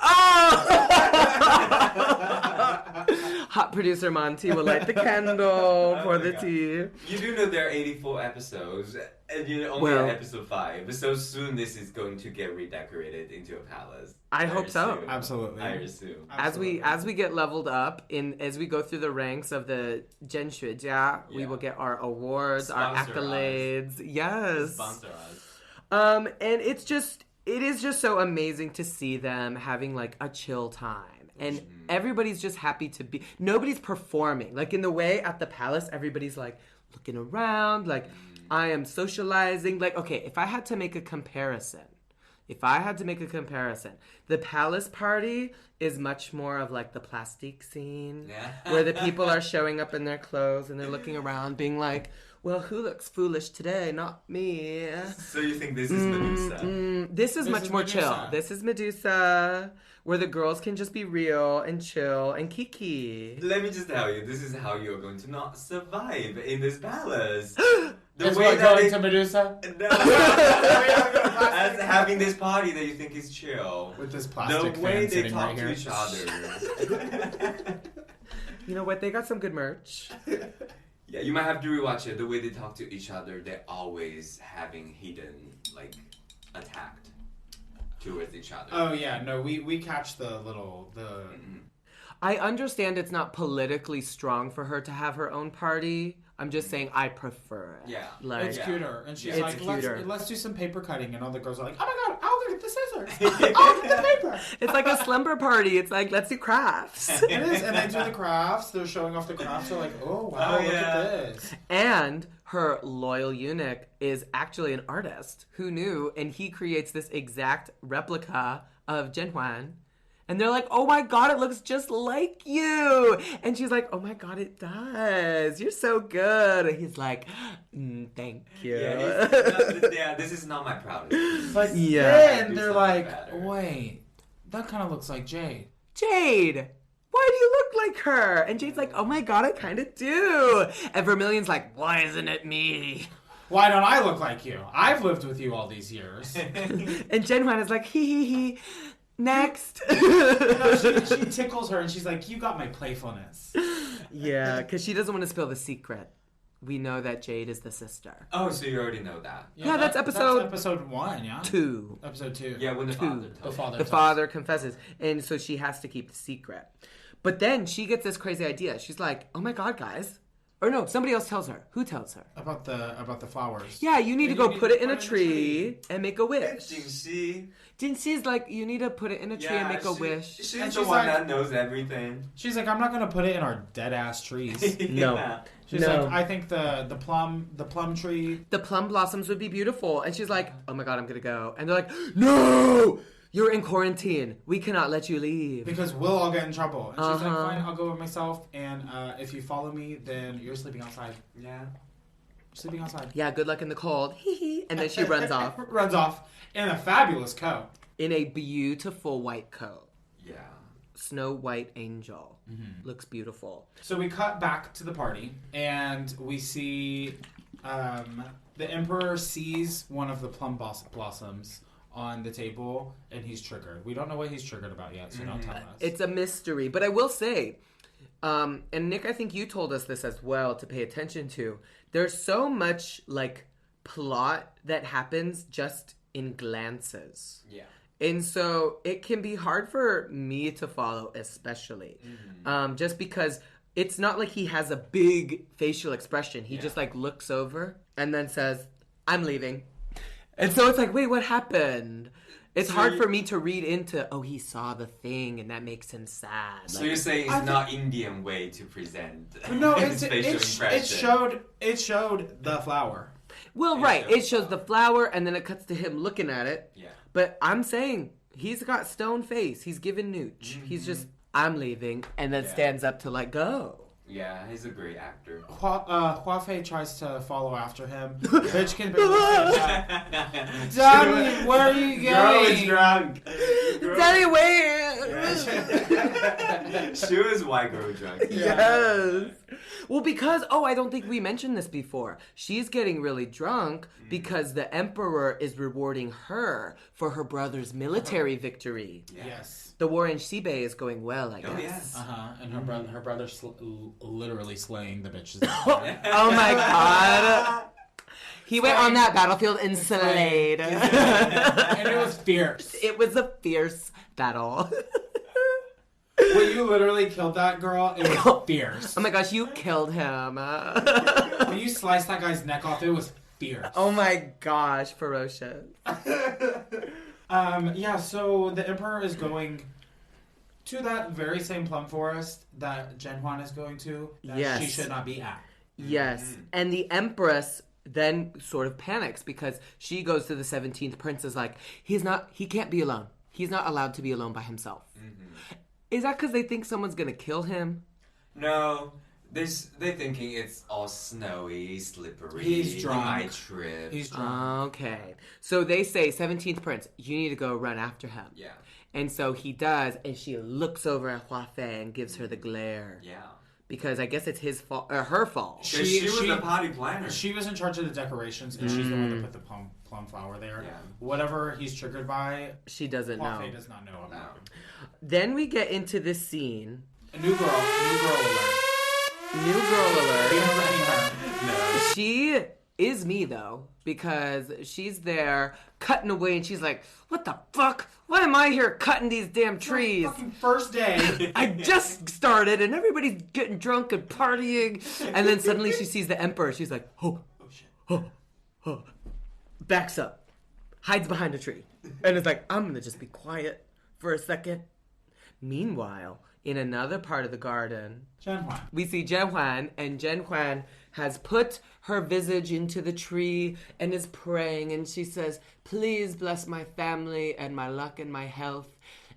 Hot producer Monty will light the candle for the tea. You do know there are 84 episodes, and you're only at episode 5. So soon this is going to get redecorated into a palace. I hope so. Absolutely. I assume. As we get leveled up, as we go through the ranks of the Zhen Xuejia, we will get our awards, our accolades. Yes. Sponsor us. And it is just so amazing to see them having like a chill time. And everybody's just happy to be. Nobody's performing. Like in the way at the palace, everybody's like looking around, like I am socializing. Like, okay, if I had to make a comparison, the palace party is much more of like the plastique scene where the people are showing up in their clothes and they're looking around being like, well, who looks foolish today? Not me. So you think this is Medusa? This is much more chill. This is Medusa, where the girls can just be real and chill and kiki. Let me just tell you, this is how you're going to not survive in this palace. The way that going to Medusa? No. As having this party that you think is chill. With this plastic the way they fan talk sitting to each other. You know what? They got some good merch. Yeah, you might have to rewatch it. The way they talk to each other, they're always having hidden, attacked towards each other. Oh, yeah. No, we catch the... I understand it's not politically strong for her to have her own party. I'm just saying I prefer it. Yeah. It's cuter. And she's it's cuter. Let's do some paper cutting. And all the girls are like, oh my god, I'll get the scissors. I'll get the paper. It's like a slumber party. It's like, let's do crafts. It is. And they do the crafts. They're showing off the crafts. They're like, oh wow, look at this. And her loyal eunuch is actually an artist. Who knew? And he creates this exact replica of Zhen Huan. And they're like, oh my God, it looks just like you. And she's like, oh my God, it does. You're so good. And he's like, thank you. Yeah, this is not my proudest. But Yeah. then they're Do like, something better. wait, that kind of looks like Jade. Jade, why do you look like her? And Jade's like, oh my God, I kind of do. And Vermilion's like, why isn't it me? Why don't I look like you? I've lived with you all these years. And Zhen Huan is like, hee. Next. She tickles her and she's like, you got my playfulness. Yeah, because she doesn't want to spill the secret. We know that Jade is the sister. Oh, so you already know that. Yeah, that's episode- episode 1, yeah? 2. Episode 2. Yeah, when the father The tells father. The tells. father confesses. And so she has to keep the secret. But then she gets this crazy idea. She's like, oh my God, guys. Or no, somebody else tells her. Who tells her? About the flowers. Yeah, you need to go put it in a tree and make a wish. Jingxi. Jingxi's like, you need to put it in a tree and make a wish. She's And the she's one like- that knows everything. She's like, I'm not gonna put it in our dead ass trees. No. Yeah. She's No. like, I think the plum tree. The plum blossoms would be beautiful. And she's like, oh my God, I'm going to go. And they're like, no, you're in quarantine. We cannot let you leave. Because we'll all get in trouble. And she's like, Uh-huh. fine, I'll go with myself. And if you follow me, then you're sleeping outside. Yeah. Sleeping outside. Yeah, good luck in the cold. And then she runs off Runs off in a fabulous coat. in a beautiful white coat. Yeah. Snow White Angel. Looks beautiful. So we cut back to the party, and we see the Emperor sees one of the plum blossoms on the table, and he's triggered. We don't know what he's triggered about yet, so don't tell us. It's a mystery. But I will say, and Nick, I think you told us this as well to pay attention to. There's so much, like, plot that happens just in glances. Yeah. And so it can be hard for me to follow, especially. Just because it's not like he has a big facial expression. He just, like, looks over and then says, I'm leaving. And so it's like, wait, what happened? It's hard for me to read into, oh, he saw the thing and that makes him sad. So Like, you're saying it's not Indian way to present no, his facial impression. it showed the flower. well, right. It shows the flower and then it cuts to him looking at it. Yeah. But I'm saying he's got stone face. He's giving nooch. He's just, I'm leaving, and then stands up to let go. Yeah, he's a great actor. Hua Fei tries to follow after him. Bitch can barely say Daddy, where are you Girl is going? drunk. Daddy, wait! She was white girl drunk. Yes. Well, because, I don't think we mentioned this before. She's getting really drunk because the Emperor is rewarding her for her brother's military victory. Yes. The war in Xibei is going well, I guess. Oh, yes. And her brother literally slaying the bitches. Oh my God. He went on that battlefield and slayed. And it was fierce. It was a fierce battle. When you literally killed that girl, it was fierce. Oh my gosh, you killed him. When you sliced that guy's neck off, it was fierce. Oh my gosh, ferocious. Yeah, so the Emperor is going to that very same plum forest that Zhen Huan is going to. That Yes. she should not be at. Yes. And the Empress then sort of panics because she goes to the 17th prince is like, he can't be alone. He's not allowed to be alone by himself. Is that because they think someone's going to kill him? No, they're thinking it's all snowy, slippery. He's drunk. He might trip. He's drunk. Okay. So they say, 17th prince, you need to go run after him. Yeah. And so he does, and she looks over at Hua Fei and gives her the glare. Yeah. Because I guess it's his fault, or her fault. She was the party planner. She was in charge of the decorations, and she's the one that put the plum flower there. Yeah. Whatever he's triggered by, She doesn't Hua know. Fei does not know about. Then we get into this scene. A new girl alert. New girl alert. We haven't seen her. She is me, though, because she's there cutting away, and she's like, what the fuck? Why am I here cutting these damn trees? Fucking first day. I just started, and everybody's getting drunk and partying. And then suddenly she sees the Emperor. She's like, oh. Backs up. Hides behind a tree. And is like, I'm going to just be quiet for a second. Meanwhile, in another part of the garden, Zhen Huan. we see Zhen Huan, and Zhen Huan has put her visage into the tree and is praying, and she says, please bless my family and my luck and my health.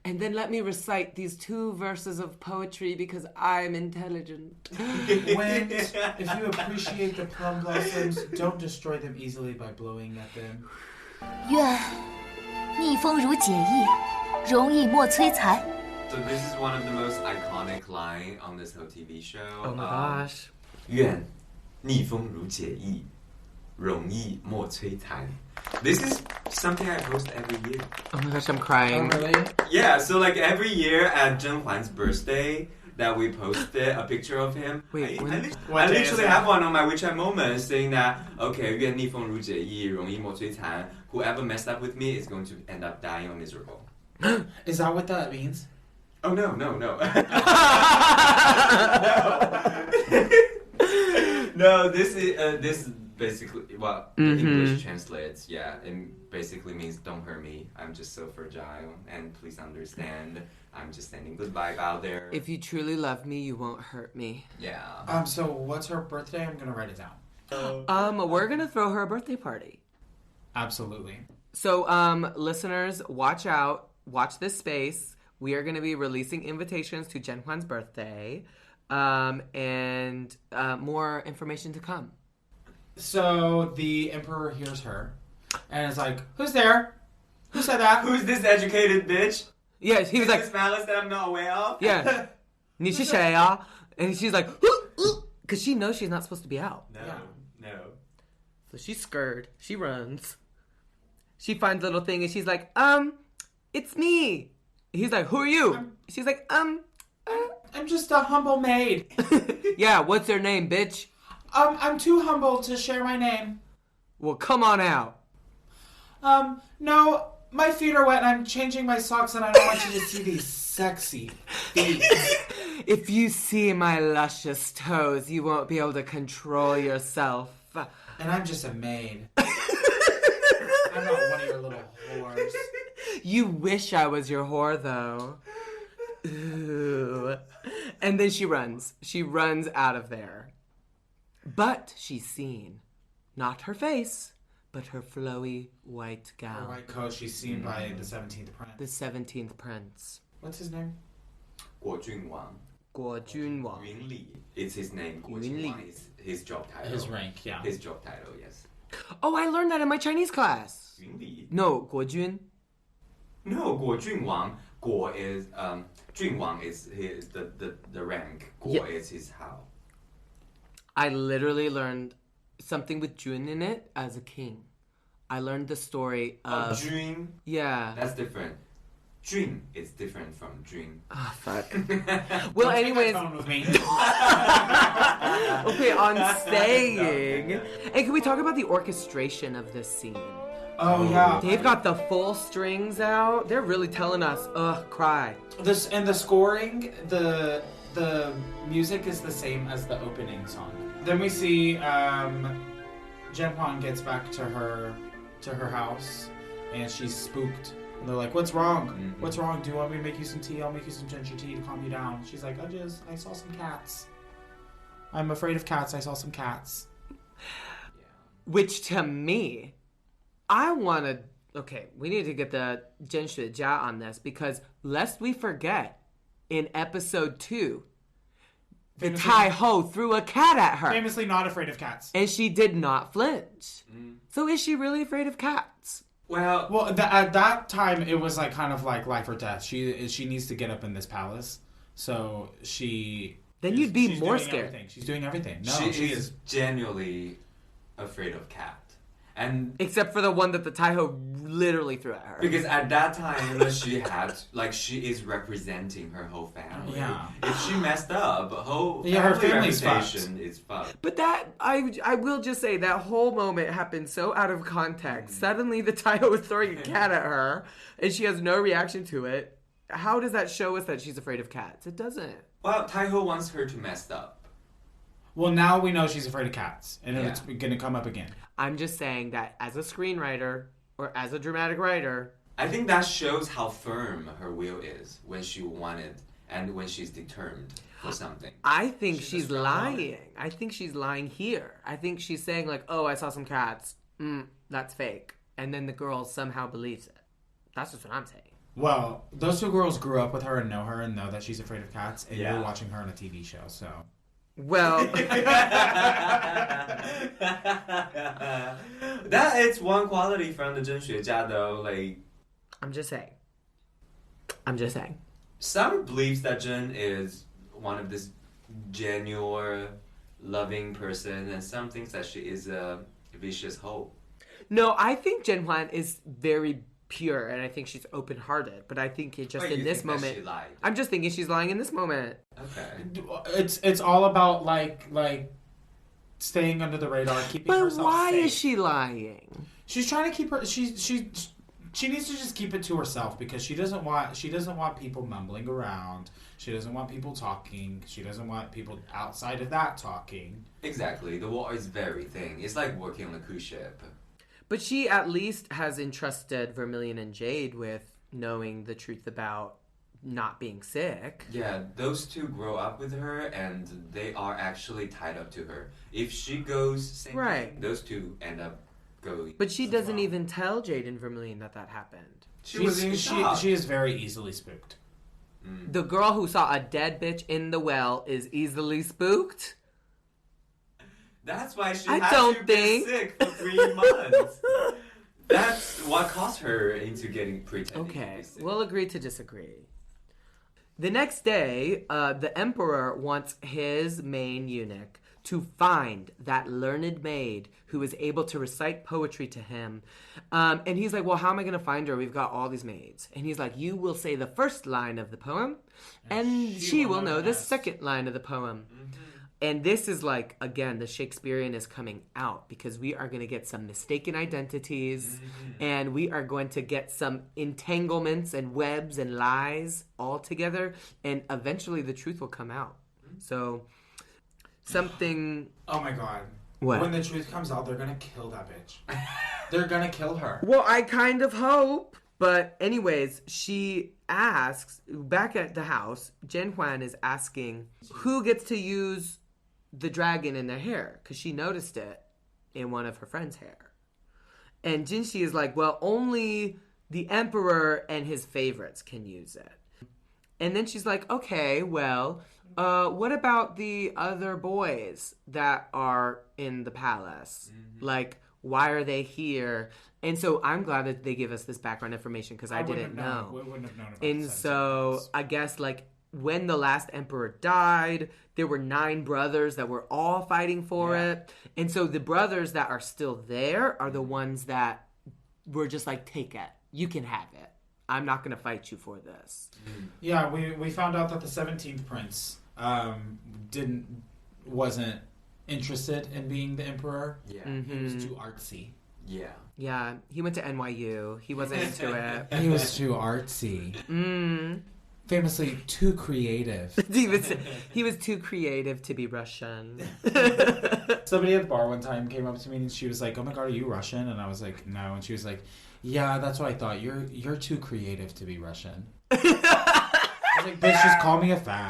And then let me recite these 2 verses of poetry because I'm intelligent. Wind, if you appreciate the plum blossoms, don't destroy them easily by blowing at them. 愿逆风如解意，容易莫摧残。 So this is one of the most iconic line on this whole TV show. Oh my gosh. 愿逆风如解意，容易莫摧残. This is something I post every year. Oh my gosh, I'm crying. Oh, really? Yeah, so like every year at Zhen Huan's birthday, that we posted a picture of him. Wait, I literally have one on my WeChat moment saying that, okay, 愿逆风如解意，容易莫摧残. Whoever messed up with me is going to end up dying or miserable. Is that what that means? Oh no. No, this is basically what the English translates. Yeah, it basically means don't hurt me. I'm just so fragile, and please understand. I'm just sending good vibe out there. If you truly love me, you won't hurt me. Yeah. So what's her birthday? I'm gonna write it down. We're gonna throw her a birthday party. Absolutely. So, listeners, watch out. Watch this space. We are going to be releasing invitations to Zhen Huan's birthday, and more information to come. So the emperor hears her, and is like, "Who's there? Who said that? Who's this educated bitch? Yeah, he was Is like, this malice that I'm not aware of?" yeah, 你是谁啊? And she's like, because she knows she's not supposed to be out. No. So she's scared. She runs. She finds a little thing, and she's like, it's me. He's like, who are you? She's like, I'm just a humble maid. yeah, what's your name, bitch? I'm too humble to share my name. Well, come on out. No, my feet are wet and I'm changing my socks and I don't want you to see these sexy feet. If you see my luscious toes, you won't be able to control yourself. And I'm just a maid. I'm not one of your little whores. You wish I was your whore, though. Ooh. And then she runs. She runs out of there. But she's seen. Not her face, but her flowy white gown. Her white coat, she's seen by the 17th prince. The 17th prince. What's his name? Guo Junwang. Guo Junwang. Yun Li. It's his name. Guo Yun Li. Junwang is his job title. His rank, yeah. His job title, yes. Oh, I learned that in my Chinese class. Yun Li. No, Guo Jun. No, Guo Junwang. Guo is Junwang is his the rank. Guo Yeah. is his how. I literally learned something with Jun in it as a king. I learned the story of... Jun. Yeah. That's different. Jun is different from Jun. Ah, fuck. Well, anyways... Tone with me. Okay, on saying... And can we talk about the orchestration of this scene? Oh, yeah. They've got the full strings out. They're really telling us, ugh, cry. This and the scoring, the music is the same as the opening song. Then we see Zhen Huan gets back to her house, and she's spooked. And they're like, "What's wrong? Mm-hmm. What's wrong? Do you want me to make you some tea? I'll make you some ginger tea to calm you down." She's like, I saw some cats. I'm afraid of cats. I saw some cats." Which to me, I want to... Okay, we need to get the Zhen Jia on this because lest we forget, in episode 2, the Famously- Tai Ho threw a cat at her. Famously not afraid of cats. And she did not flinch. So is she really afraid of cats? Well, At that time, it was like kind of like life or death. She needs to get up in this palace, so she. Then you'd be she's more doing scared. everything. She's doing everything. No, she is genuinely afraid of cat. And Except for the one that the Tai Ho literally threw at her. because at that time she is representing her whole family. Yeah. If she messed up, her Yeah, her family family's reputation is fucked. But that, I will just say, that whole moment happened so out of context. Suddenly the Tai Ho is throwing a cat at her, and she has no reaction to it. How does that show us that she's afraid of cats? It doesn't. Well, Taiho wants her to mess up. Well, now we know she's afraid of cats, and Yeah. it's going to come up again. I'm just saying that as a screenwriter, or as a dramatic writer... I think that shows how firm her will is when she wanted and when she's determined for something. I think She's a she's strong lying. woman. I think she's lying here. I think she's saying like, oh, I saw some cats. That's fake. And then the girl somehow believes it. That's just what I'm saying. Well, those two girls grew up with her and know her and know that she's afraid of cats, and Yeah. you're watching her on a TV show, so. Well, that is one quality from the 真学家 though. Like, I'm just saying. some believes that Zhen is one of this genuine, loving person, and some thinks that she is a vicious hoe. No, I think Zhen Huan is very pure, and I think she's open-hearted. But I think it just Or in you this think that moment, she lied? I'm just thinking she's lying in this moment. Okay. It's all about, like staying under the radar, keeping But herself why safe. is she lying? She's trying to keep her. She needs to just keep it to herself because she doesn't want people mumbling around. She doesn't want people talking. She doesn't want people outside of that talking. Exactly. The water is very thin. It's like working on a cruise ship. But she at least has entrusted Vermilion and Jade with knowing the truth about not being sick. Yeah, those two grow up with her and they are actually tied up to her. If she goes sinking, Right. those two end up going. But she doesn't even tell Jade and Vermilion that happened. She is very easily spooked. The girl who saw a dead bitch in the well is easily spooked. That's why she I had don't to think. be sick for 3 months. That's what caused her into getting pretending to Okay, be sick. we'll agree to disagree. The next day, the emperor wants his main eunuch to find that learned maid who is able to recite poetry to him. And he's like, well, how am I going to find her? We've got all these maids. And he's like, you will say the first line of the poem, and she will know the second line of the poem. And this is like, again, the Shakespearean is coming out because we are going to get some mistaken identities and we are going to get some entanglements and webs and lies all together. And eventually the truth will come out. So something... Oh my god. What? When the truth comes out, they're gonna kill that bitch. They're gonna kill her. Well, I kind of hope. But anyways, she asks, back at the house, Zhen Huan is asking who gets to use the dragon in their hair, because she noticed it in one of her friend's hair. And Jinxi is like, well, only the emperor and his favorites can use it. And then she's like, okay, well, what about the other boys that are in the palace? Like, why are they here? And so I'm glad that they give us this background information because I didn't know. We wouldn't have known about And so I guess like when the last emperor died, there were 9 brothers that were all fighting for it. And so the brothers that are still there are the ones that were just like, take it. You can have it. I'm not going to fight you for this. Yeah, we found out that the 17th prince wasn't interested in being the emperor. Yeah. He was too artsy. Yeah. Yeah, he went to NYU. He wasn't into it. He was too artsy. Famously too creative. he was too creative to be Russian. Somebody at the bar one time came up to me and she was like, "Oh my god, are you Russian?" And I was like, "No." And she was like, "Yeah, that's what I thought. You're too creative to be Russian." I was like, "Bitch, just call me a fag."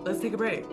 Let's take a break.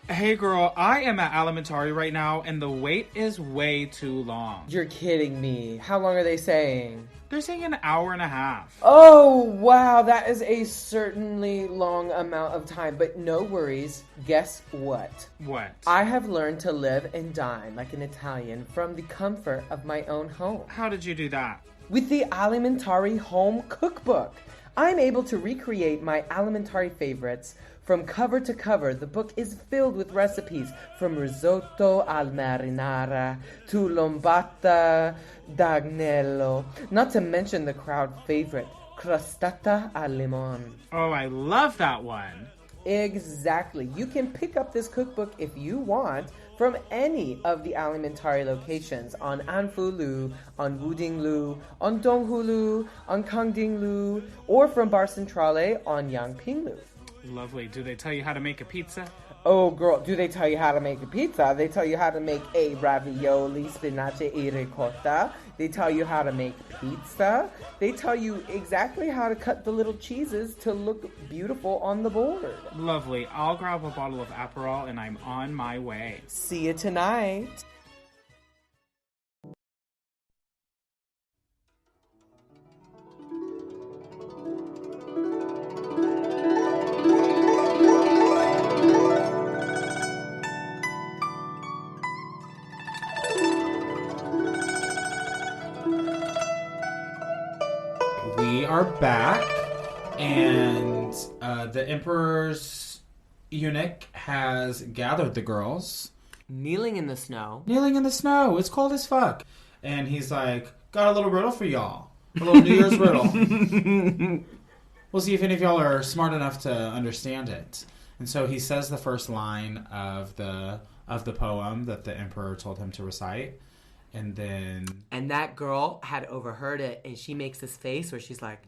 Hey girl, I am at Alimentari right now and the wait is way too long. You're kidding me. How long are they saying? They're saying an hour and a half. Oh, wow. That is a certainly long amount of time. But no worries. Guess what? What? I have learned to live and dine like an Italian from the comfort of my own home. How did you do that? With the Alimentari Home Cookbook. I'm able to recreate my Alimentari favorites from cover to cover. The book is filled with recipes from risotto al marinara to lombata d'agnello, not to mention the crowd favorite, crostata al limon. Oh, I love that one. Exactly. You can pick up this cookbook if you want from any of the Alimentari locations on Anfu-lu, on Wuding-lu, on Donghulu, on Kangding-lu, or from Bar Centrale on Yangping-lu. Lovely. Do they tell you how to make a pizza? Oh, girl, do they tell you how to make a pizza? They tell you how to make a ravioli, spinaci e ricotta. They tell you how to make pizza. They tell you exactly how to cut the little cheeses to look beautiful on the board. Lovely. I'll grab a bottle of Aperol and I'm on my way. See you tonight. We are back, and the Emperor's eunuch has gathered the girls. Kneeling in the snow. Kneeling in the snow. It's cold as fuck. And he's like, got a little riddle for y'all. A little New Year's riddle. We'll see if any of y'all are smart enough to understand it. And so he says the first line of the poem that the Emperor told him to recite. And then... And that girl had overheard it, and she makes this face where she's like,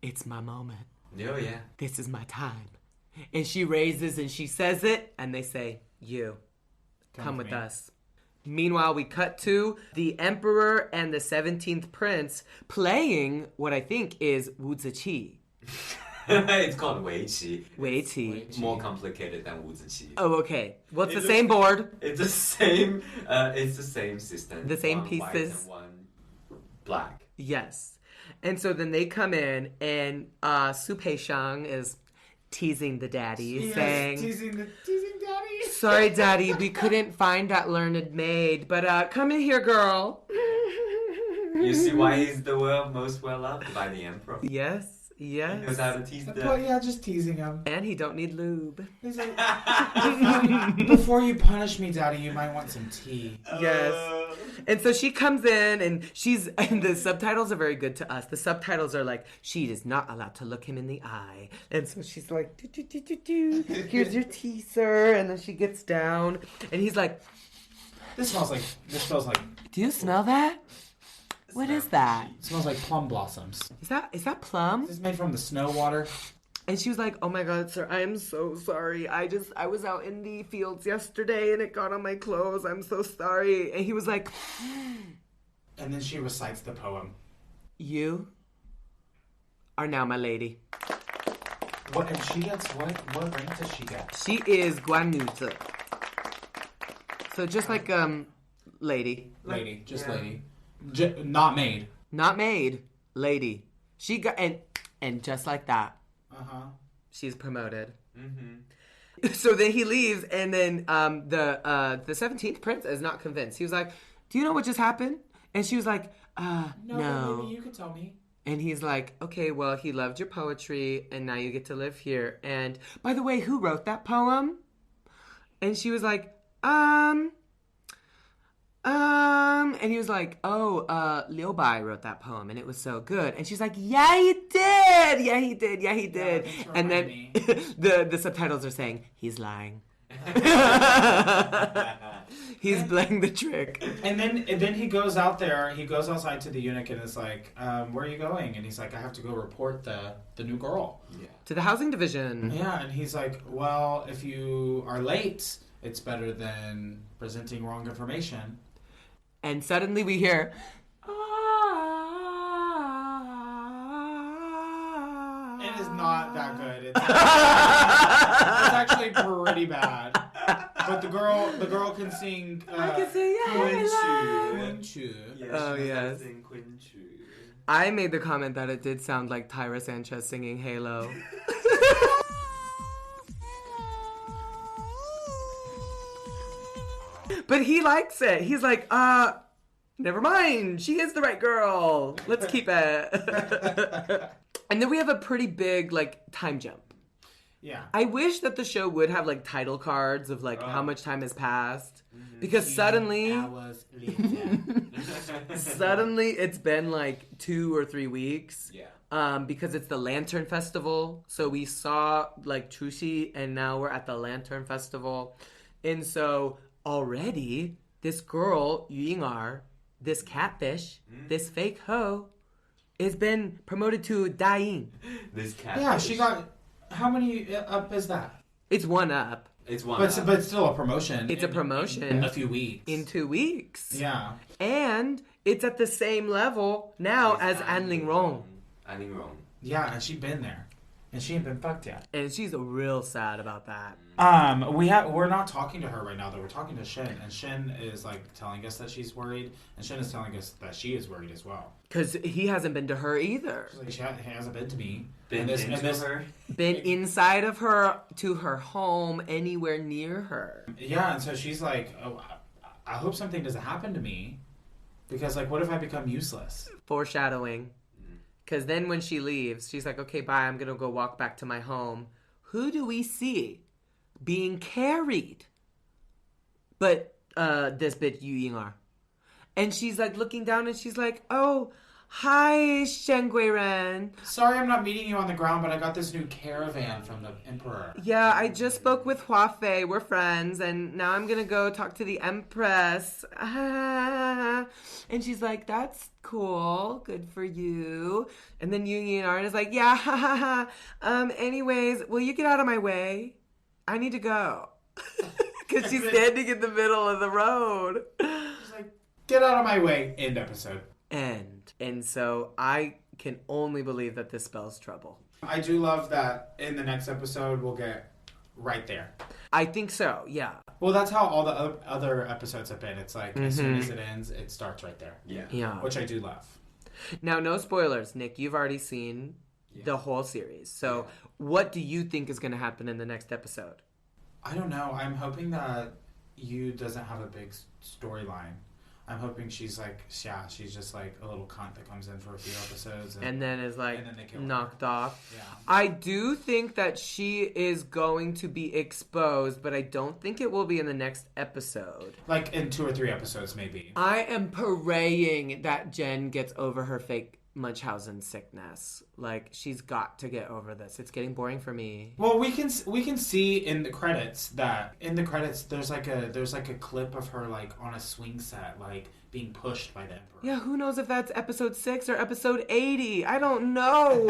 it's my moment. Oh, yeah. This is my time. And she raises and she says it, and they say, you, come with us. Meanwhile, we cut to the Emperor and the 17th Prince playing what I think is Wu Ziqi. It's called Weiqi. Weiqi. More complicated than Wu Ziqi. Oh, okay. What's the same board? It's the same. It's the same system. The same one pieces. White and one black. Yes. And so then they come in, and Su Pei Shang is teasing the daddy, saying, teasing daddy. sorry, daddy, we couldn't find that learned maid, but come in here, girl. You see why he's the most well-loved by the Emperor? Yes. Yes. He knows how to tease them. Yeah, just teasing him. And he don't need lube. He's like, before you punish me, Daddy, you might want some tea. Yes. And so she comes in, and the subtitles are very good to us. The subtitles are like, she is not allowed to look him in the eye. And so she's like, do, do, do, do, do. Here's your tea, sir. And then she gets down, and he's like, This smells like. do you smell that? What is that? It smells like plum blossoms. Is that plum? This is made from the snow water. And she was like, oh my God, sir, I am so sorry. I was out in the fields yesterday and it got on my clothes. I'm so sorry. And he was like, And then she recites the poem. you are now my lady. What? And she gets what? What rank does she get? She is Guannuzi. So just like, lady. Lady. Just lady. Not maid. Not maid. Lady. She got, and just like that. Uh-huh. She's promoted. Mm-hmm. So then he leaves, and then the 17th Prince is not convinced. He was like, do you know what just happened? And she was like, no. But maybe you could tell me. And he's like, okay, well, he loved your poetry, and now you get to live here. And by the way, who wrote that poem? And she was like, and he was like, Liu Bai wrote that poem, and it was so good. And she's like, yeah, he did. Yeah, he did. Yeah, he did. And then the subtitles are saying, he's lying. He's playing the trick. And then he goes out there. He goes outside to the eunuch and is like, "Where are you going?" And he's like, "I have to go report the new girl." Yeah. To the housing division. Yeah, and he's like, "Well, if you are late, it's better than presenting wrong information." And suddenly we hear, It is not that good. It's actually pretty bad. But the girl can sing. I can sing, Quinchu. Oh, yes. I made the comment that it did sound like Tyra Sanchez singing Halo. But he likes it. He's like, never mind. She is the right girl. Let's keep it. And then we have a pretty big, time jump. Yeah. I wish that the show would have, title cards of, how much time has passed. Because suddenly it's been, 2 or 3 weeks. Yeah. Because it's the Lantern Festival. So we saw, Chuxi, and now we're at the Lantern Festival. And so already, this girl, Yu Ying'er, this catfish, this fake hoe, has been promoted to Daing. This catfish. Yeah, she got... How many up is that? It's 1 up. It's one. But still a promotion. It's a promotion. In a few weeks. In 2 weeks. It's a promotion. In a few weeks. In 2 weeks. Yeah. And it's at the same level now as An Ling Rong. An Ling Rong. Yeah, and she'd been there. And she ain't been fucked yet. And she's real sad about that. We're not talking to her right now though. We're talking to Shin, and Shin is like telling us that she's worried, and Shin is telling us that she is worried as well. Because he hasn't been to her either. She's like, he hasn't been to me. Been into her? Been inside of her, to her home, anywhere near her. Yeah, and so she's like, oh, I hope something doesn't happen to me, because like, what if I become useless? Foreshadowing. Because then when she leaves, she's like, okay, bye, I'm going to go walk back to my home. Who do we see being carried? But this bitch, Yu Ying-er. And she's like looking down and she's like, oh, hi, Shen Guiren. Sorry I'm not meeting you on the ground, but I got this new caravan from the Emperor. Yeah, I just spoke with Hua Fei. We're friends. And now I'm going to go talk to the Empress. And she's like, that's cool. Good for you. And then Yu Ying-er is like, yeah, anyways, will you get out of my way? I need to go. Because she's standing in the middle of the road. She's like, get out of my way. End episode. End. And so I can only believe that this spells trouble. I do love that in the next episode we'll get right there. I think so, yeah. Well, that's how all the other episodes have been. It's like, as soon as it ends, it starts right there. Yeah. Which I do love. Now, no spoilers, Nick. You've already seen the whole series. So what do you think is going to happen in the next episode? I don't know. I'm hoping that Yu doesn't have a big storyline. I'm hoping she's like, she's just like a little cunt that comes in for a few episodes. And then is like and then they kill knocked her. off. Yeah. I do think that she is going to be exposed, but I don't think it will be in the next episode. Like in 2 or 3 episodes, maybe. I am praying that Jen gets over her fake Munchausen sickness. Like, she's got to get over this. It's getting boring for me. Well, we can see in the credits there's like a clip of her like on a swing set, like being pushed by the Emperor. Yeah, who knows if that's episode 6 or episode 80? I don't know.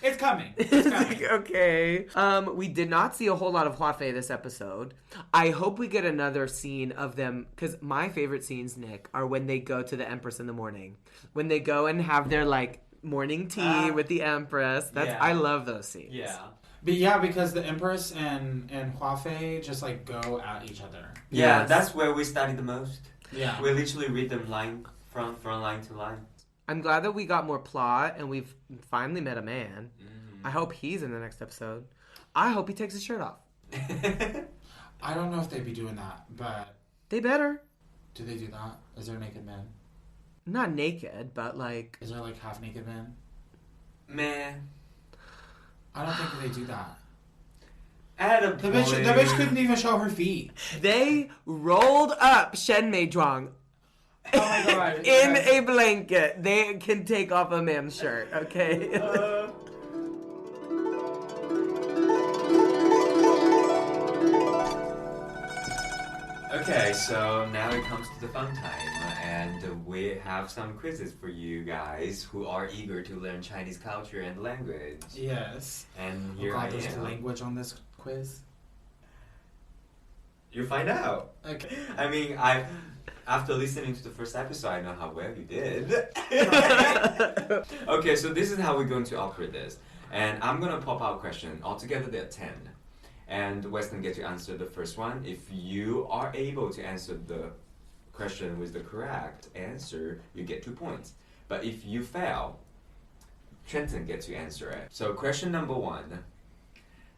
It's coming. It's coming. Okay. We did not see a whole lot of Hua Fei this episode. I hope we get another scene of them, because my favorite scenes, Nick, are when they go to the Empress in the morning. When they go and have their like morning tea with the Empress. I love those scenes. Yeah. But yeah, because the Empress and Hua Fei just like go at each other. Yeah, Yes. that's where we study the most. Yeah. We literally read them line from line to line. I'm glad that we got more plot and we've finally met a man. I hope he's in the next episode. I hope he takes his shirt off. I don't know if they'd be doing that, but They better. do they do that? Is there naked men? Not naked, but like... Is there like half naked men? Meh. I don't think they do that. At a The point. bitch couldn't even show her feet. They rolled up Shen Meizhuang Oh my god. in a blanket. They can take off a man's shirt, okay? Okay, so now it comes to the fun time, and we have some quizzes for you guys who are eager to learn Chinese culture and language. Yes. And Oh here god, I there's am. language on this quiz. You find out. Okay. I mean, after listening to the first episode, I know how well you did. Okay, so this is how we're going to operate this. And I'm going to pop out a question. Altogether, there are 10. And Weston gets to answer the first one. If you are able to answer the question with the correct answer, you get 2 points. But if you fail, Trenton gets to answer it. So question number 1.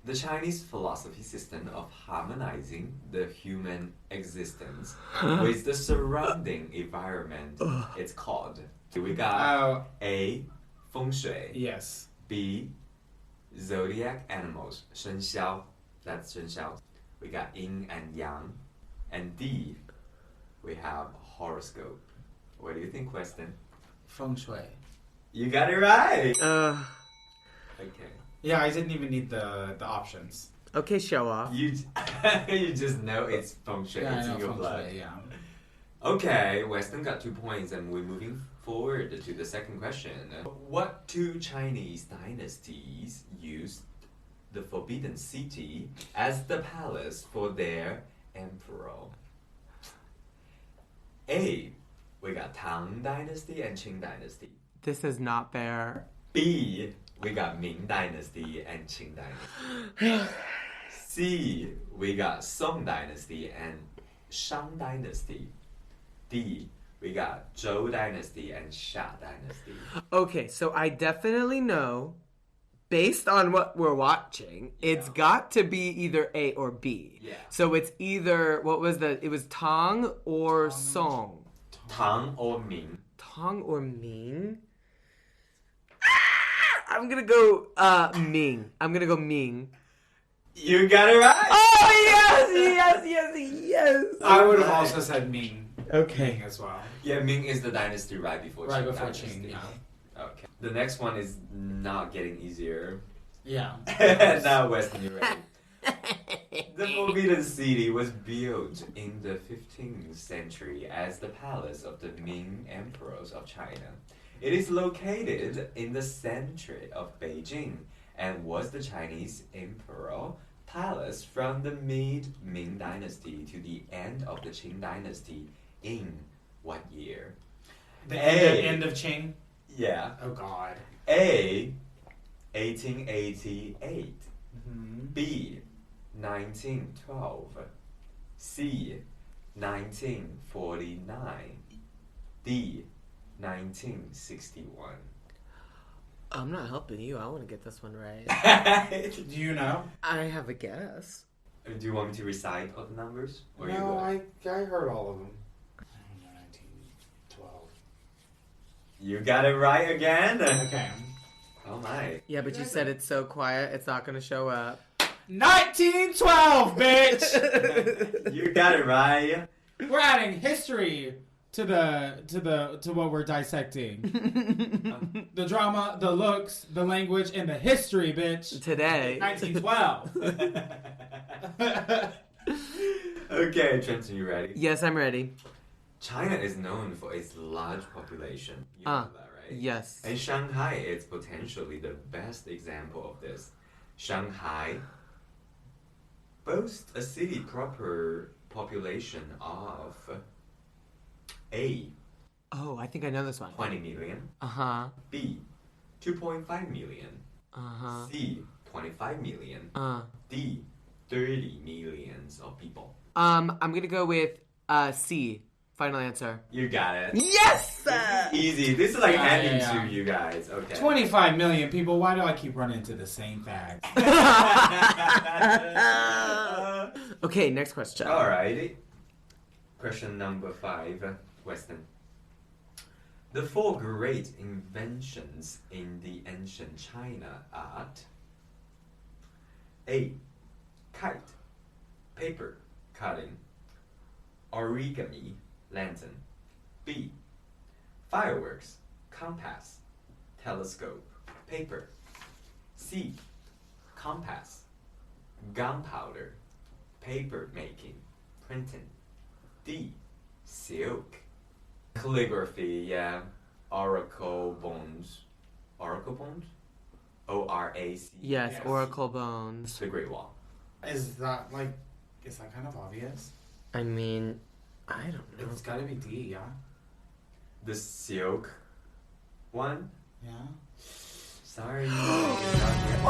The Chinese philosophy system of harmonizing the human existence with the surrounding environment, it's called. We got A, feng shui. Yes. B, zodiac animals, 生肖. That's 生肖. We got yin and yang. And D, we have horoscope. What do you think, Weston? Feng shui. You got it right! Okay. Yeah, I didn't even need the options. Okay, show off. You just know it's feng shui. Yeah, It's I know in your feng blood. shui, yeah. Okay, Weston got 2 points, and we're moving forward to the second question. What 2 Chinese dynasties used the Forbidden City as the palace for their emperor? A. We got Tang Dynasty and Qing Dynasty. This is not fair. B. We got Ming Dynasty and Qing Dynasty. C. We got Song Dynasty and Shang Dynasty. D. We got Zhou Dynasty and Xia Dynasty. Okay, so I definitely know, based on what we're watching, it's got to be either A or B. Yeah. So it's either, it was Tang or Song. Tang or Ming? Tang or Ming? I'm gonna go Ming. I'm gonna go Ming. You got it right! Oh, yes! I would have also said Ming. Okay. Ming as well. Yeah, Ming is the dynasty right before Right Qing before dynasty. Qing, yeah. Okay. The next one is not getting easier. Yeah. Now, Weston, you ready? The Forbidden City was built in the 15th century as the palace of the Ming emperors of China. It is located in the center of Beijing and was the Chinese imperial palace from the mid-Ming dynasty to the end of the Qing dynasty in what year? The end of Qing? Yeah. Oh, God. A. 1888. Mm-hmm. B. 1912. C. 1949. D. 1961. I'm not helping you. I want to get this one right. Do you know? I have a guess. Do you want me to recite all the numbers? Or you No, good? I heard all of them. 1912. You got it right again. Okay. Oh my. Yeah, but you said it's so quiet, it's not going to show up. 1912, bitch! You got it right. We're adding history to what we're dissecting. The drama, the looks, the language, and the history, bitch. Today. 1912. Okay, Trenton, you ready? Yes, I'm ready. China is known for its large population. You know that, right? Yes. And Shanghai is potentially the best example of this. Shanghai boasts a city proper population of A. Oh, I think I know this one. 20 million. Uh-huh. B. 2.5 million. Uh-huh. C. 25 million. D. 30 millions of people. I'm gonna go with C. Final answer. You got it. Yes! Easy. This is like handing yeah. to you guys. Okay. 25 million people. Why do I keep running into the same fact? Okay, next question. Alrighty. Question number 5. Weston. The 4 great inventions in the ancient China are A. Kite, paper cutting, origami, lantern. B. Fireworks, compass, telescope, paper. C. Compass, gunpowder, paper making, printing. D. Silk, calligraphy, yeah, oracle bones. Oracle bones? O-R-A-C. Yes, Yes. Oracle Bones. The Great Wall. Is that kind of obvious? I mean, I don't know. It's gotta be D, yeah? The silk one? Yeah. Sorry, you didn't get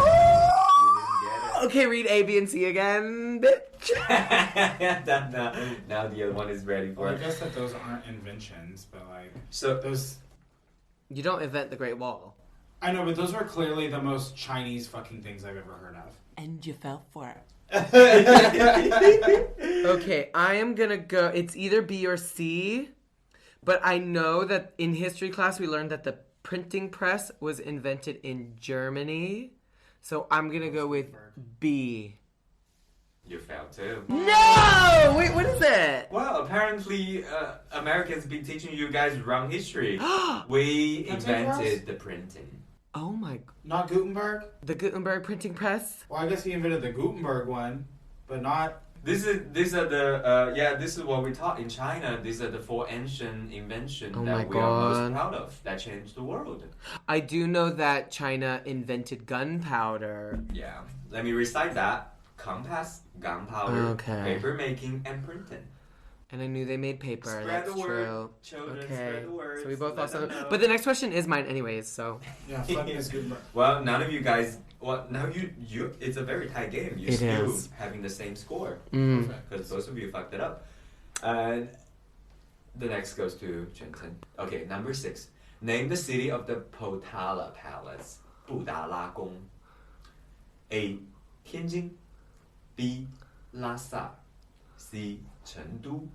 Okay, read A, B, and C again, bitch. it. now the other one is ready for Well, I it. guess that those aren't inventions, but So those... You don't invent the Great Wall. I know, but those were clearly the most Chinese fucking things I've ever heard of. And you fell for it. Okay, I am gonna go. It's either B or C, but I know that in history class we learned that the printing press was invented in Germany, so I'm gonna go with B. you failed too. No! Wait, what is it? Well, apparently Americans been teaching you guys wrong history. We Can I take yours? invented the printing. Oh my... Not Gutenberg? The Gutenberg printing press? Well, I guess he invented the Gutenberg one, but not These are the this is what we taught in China. These are the 4 ancient inventions that we are most proud of that changed the world. I do know that China invented gunpowder. Yeah, let me recite that: compass, gunpowder, paper making, and printing. And I knew they made paper. Spread That's the word, true. children. Okay, Spread the word. so we both also. But the next question is mine, anyways. So. Yeah, fun is good. Well, none of you guys. Well, now you. It's a very tight game. You're still is. having the same score Mm. because both of you fucked it up. And the next goes to Chenton. Okay, number 6. Name the city of the Potala Palace. 布达拉宫. A. 天津 B. 拉萨 C. 成都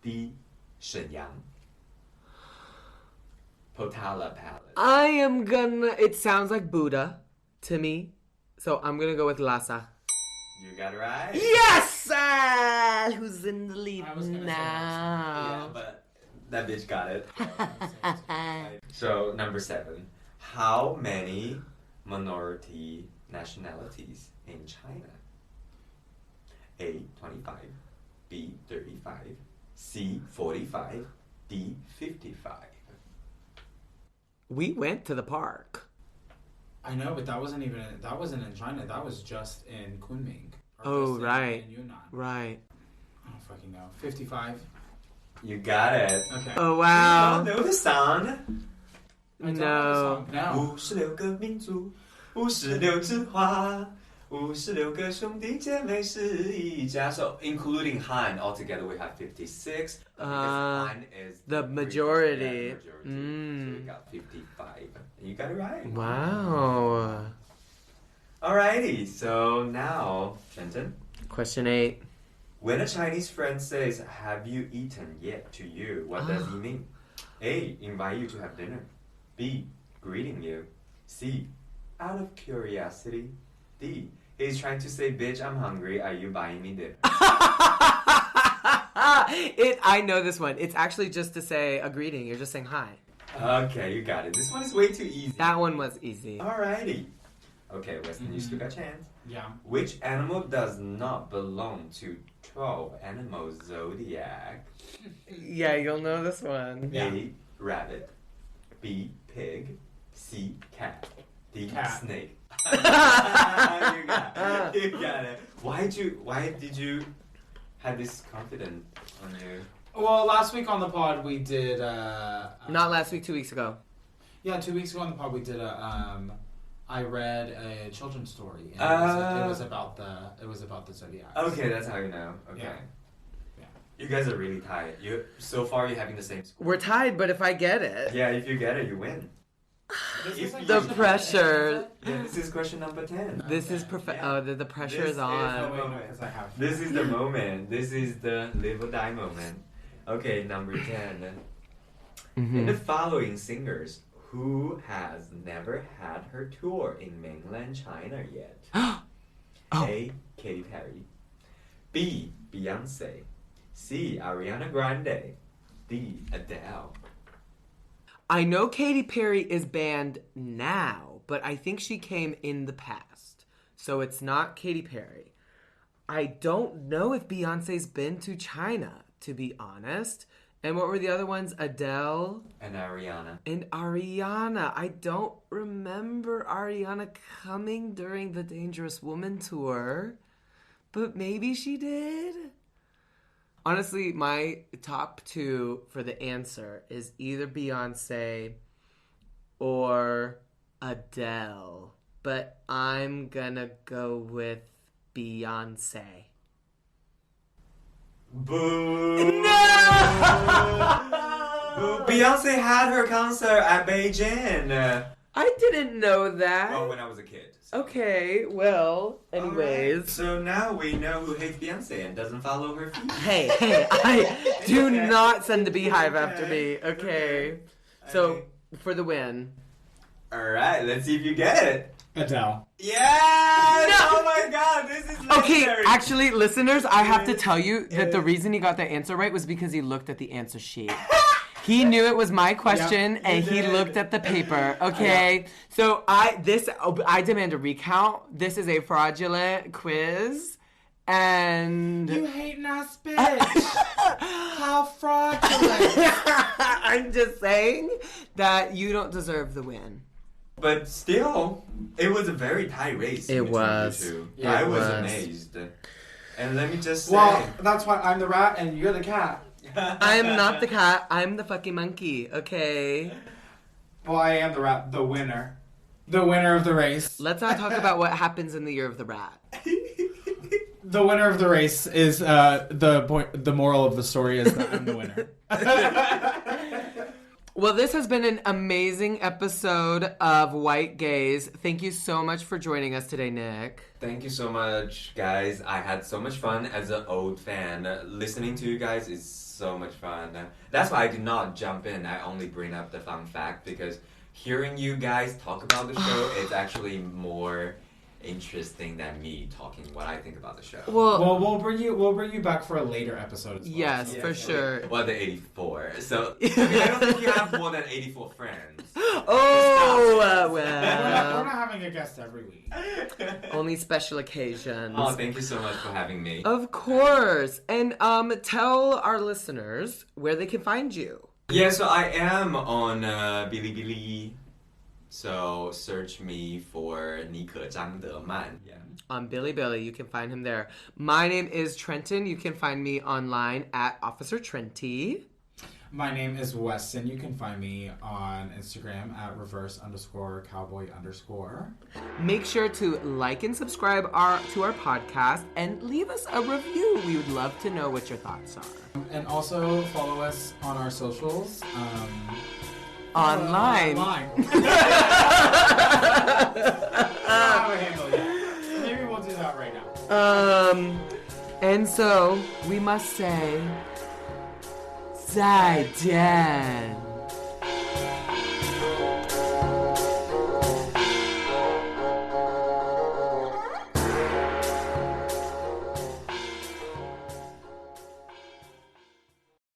D. 沈阳. Potala Palace. I am gonna. It sounds like Buddha to me, so I'm gonna go with Lhasa. You got it right. Yes! Who's in the lead I was gonna say now? Yeah, but that bitch got it. So, number 7. How many minority nationalities in China? A. 25 B. 35 C. 45 D. 55. We went to the park. I know, but that wasn't in China. That was just in Kunming. Oh, right. In Yunnan. Right. I don't fucking know. 55. You got it. Okay. Oh, wow. You don't know the song? I don't know the No. song. No. 56个民族，56枝花，56个兄弟姐妹是一家。So including Han, altogether we have 56. Because Han is the majority. Yeah, So we got 55. You got it right. Wow. Alrighty, so now, Shenton. Question 8. When a Chinese friend says, "Have you eaten yet?" to you, what does he mean? A. Invite you to have dinner. B. Greeting you. C. Out of curiosity. D. He's trying to say, "Bitch, I'm hungry. Are you buying me dinner?" I know this one. It's actually just to say a greeting. You're just saying hi. Okay, you got it. This one is way too easy. That one was easy. Alrighty. Okay, Weston, you still got a chance. Yeah. Which animal does not belong to 12 animal zodiac? Yeah, you'll know this one. A. Rabbit. B. Pig. C. Cat. D. Cat. Snake. You got it. Why did you have this confidence on you? Well, last week on the pod we did. Not last week, 2 weeks ago. Yeah, 2 weeks ago on the pod we did I read a children's story. And it was about the zodiac. Okay, that's how you know. Okay. Yeah. You guys are really tight. So far you're having the same score. We're tied, but if I get it. Yeah, if you get it, you win. The pressure. Yeah, this is question number 10. This is the pressure is on. This is the moment. This is the live or die moment. Okay, number 10. In the following singers, who has never had her tour in mainland China yet? A. Katy Perry. B. Beyonce. C. Ariana Grande. D. Adele. I know Katy Perry is banned now, but I think she came in the past. So it's not Katy Perry. I don't know if Beyonce's been to China, to be honest. And what were the other ones? Adele? And Ariana. And Ariana. I don't remember Ariana coming during the Dangerous Woman tour, but maybe she did. Honestly, my top 2 for the answer is either Beyonce or Adele. But I'm gonna go with Beyonce. Boo! No! Boo. Beyonce had her concert at Beijing. I didn't know that. Well, when I was a kid. So. Okay, well, anyways. Right. So now we know who hates Beyonce and doesn't follow her feet. Hey, I do not send the beehive after me, okay? So, for the win. Alright, let's see if you get it. Adele. Yes! No! Oh my god, this is legendary. Okay, actually, listeners, I have to tell you that the reason he got the answer right was because he looked at the answer sheet. He knew it was my question, and he looked at the paper. Okay, so I demand a recount. This is a fraudulent quiz, And You hating ass bitch. How fraudulent. I'm just saying that you don't deserve the win. But still, it was a very tight race. It between was. You two. Yeah, I it was was. amazed. And let me just say. Well, that's why I'm the rat and you're the cat. I am not the cat. I'm the fucking monkey, okay? Well, I am the rat, the winner. The winner of the race. Let's not talk about what happens in the year of the rat. The winner of the race is the moral of the story is that I'm the winner. Well, this has been an amazing episode of White Gaze. Thank you so much for joining us today, Nick. Thank you so much, guys. I had so much fun as an old fan. Listening to you guys is so much fun. That's why I did not jump in. I only bring up the fun fact because hearing you guys talk about the show is actually more interesting than me talking what I think about the show. Well, we'll bring you back for a later episode as well. Yes, so. for sure. Well, the 84. So I don't think you have more than 84 friends. Oh, well. We're not having a guest every week. Only special occasions. Oh, thank you so much for having me. Of course. And tell our listeners where they can find you. Yeah, so I am on Bilibili. So search me for Nick Zhang. Yeah. On Billy, you can find him there. My name is Trenton. You can find me online at Officer Trenty. My name is Weston. You can find me on Instagram at @reverse_cowboy_. Make sure to like and subscribe to our podcast and leave us a review. We would love to know what your thoughts are. And also follow us on our socials. Online. I don't have a handle yet. Maybe we'll do that right now. And so we must say 再见.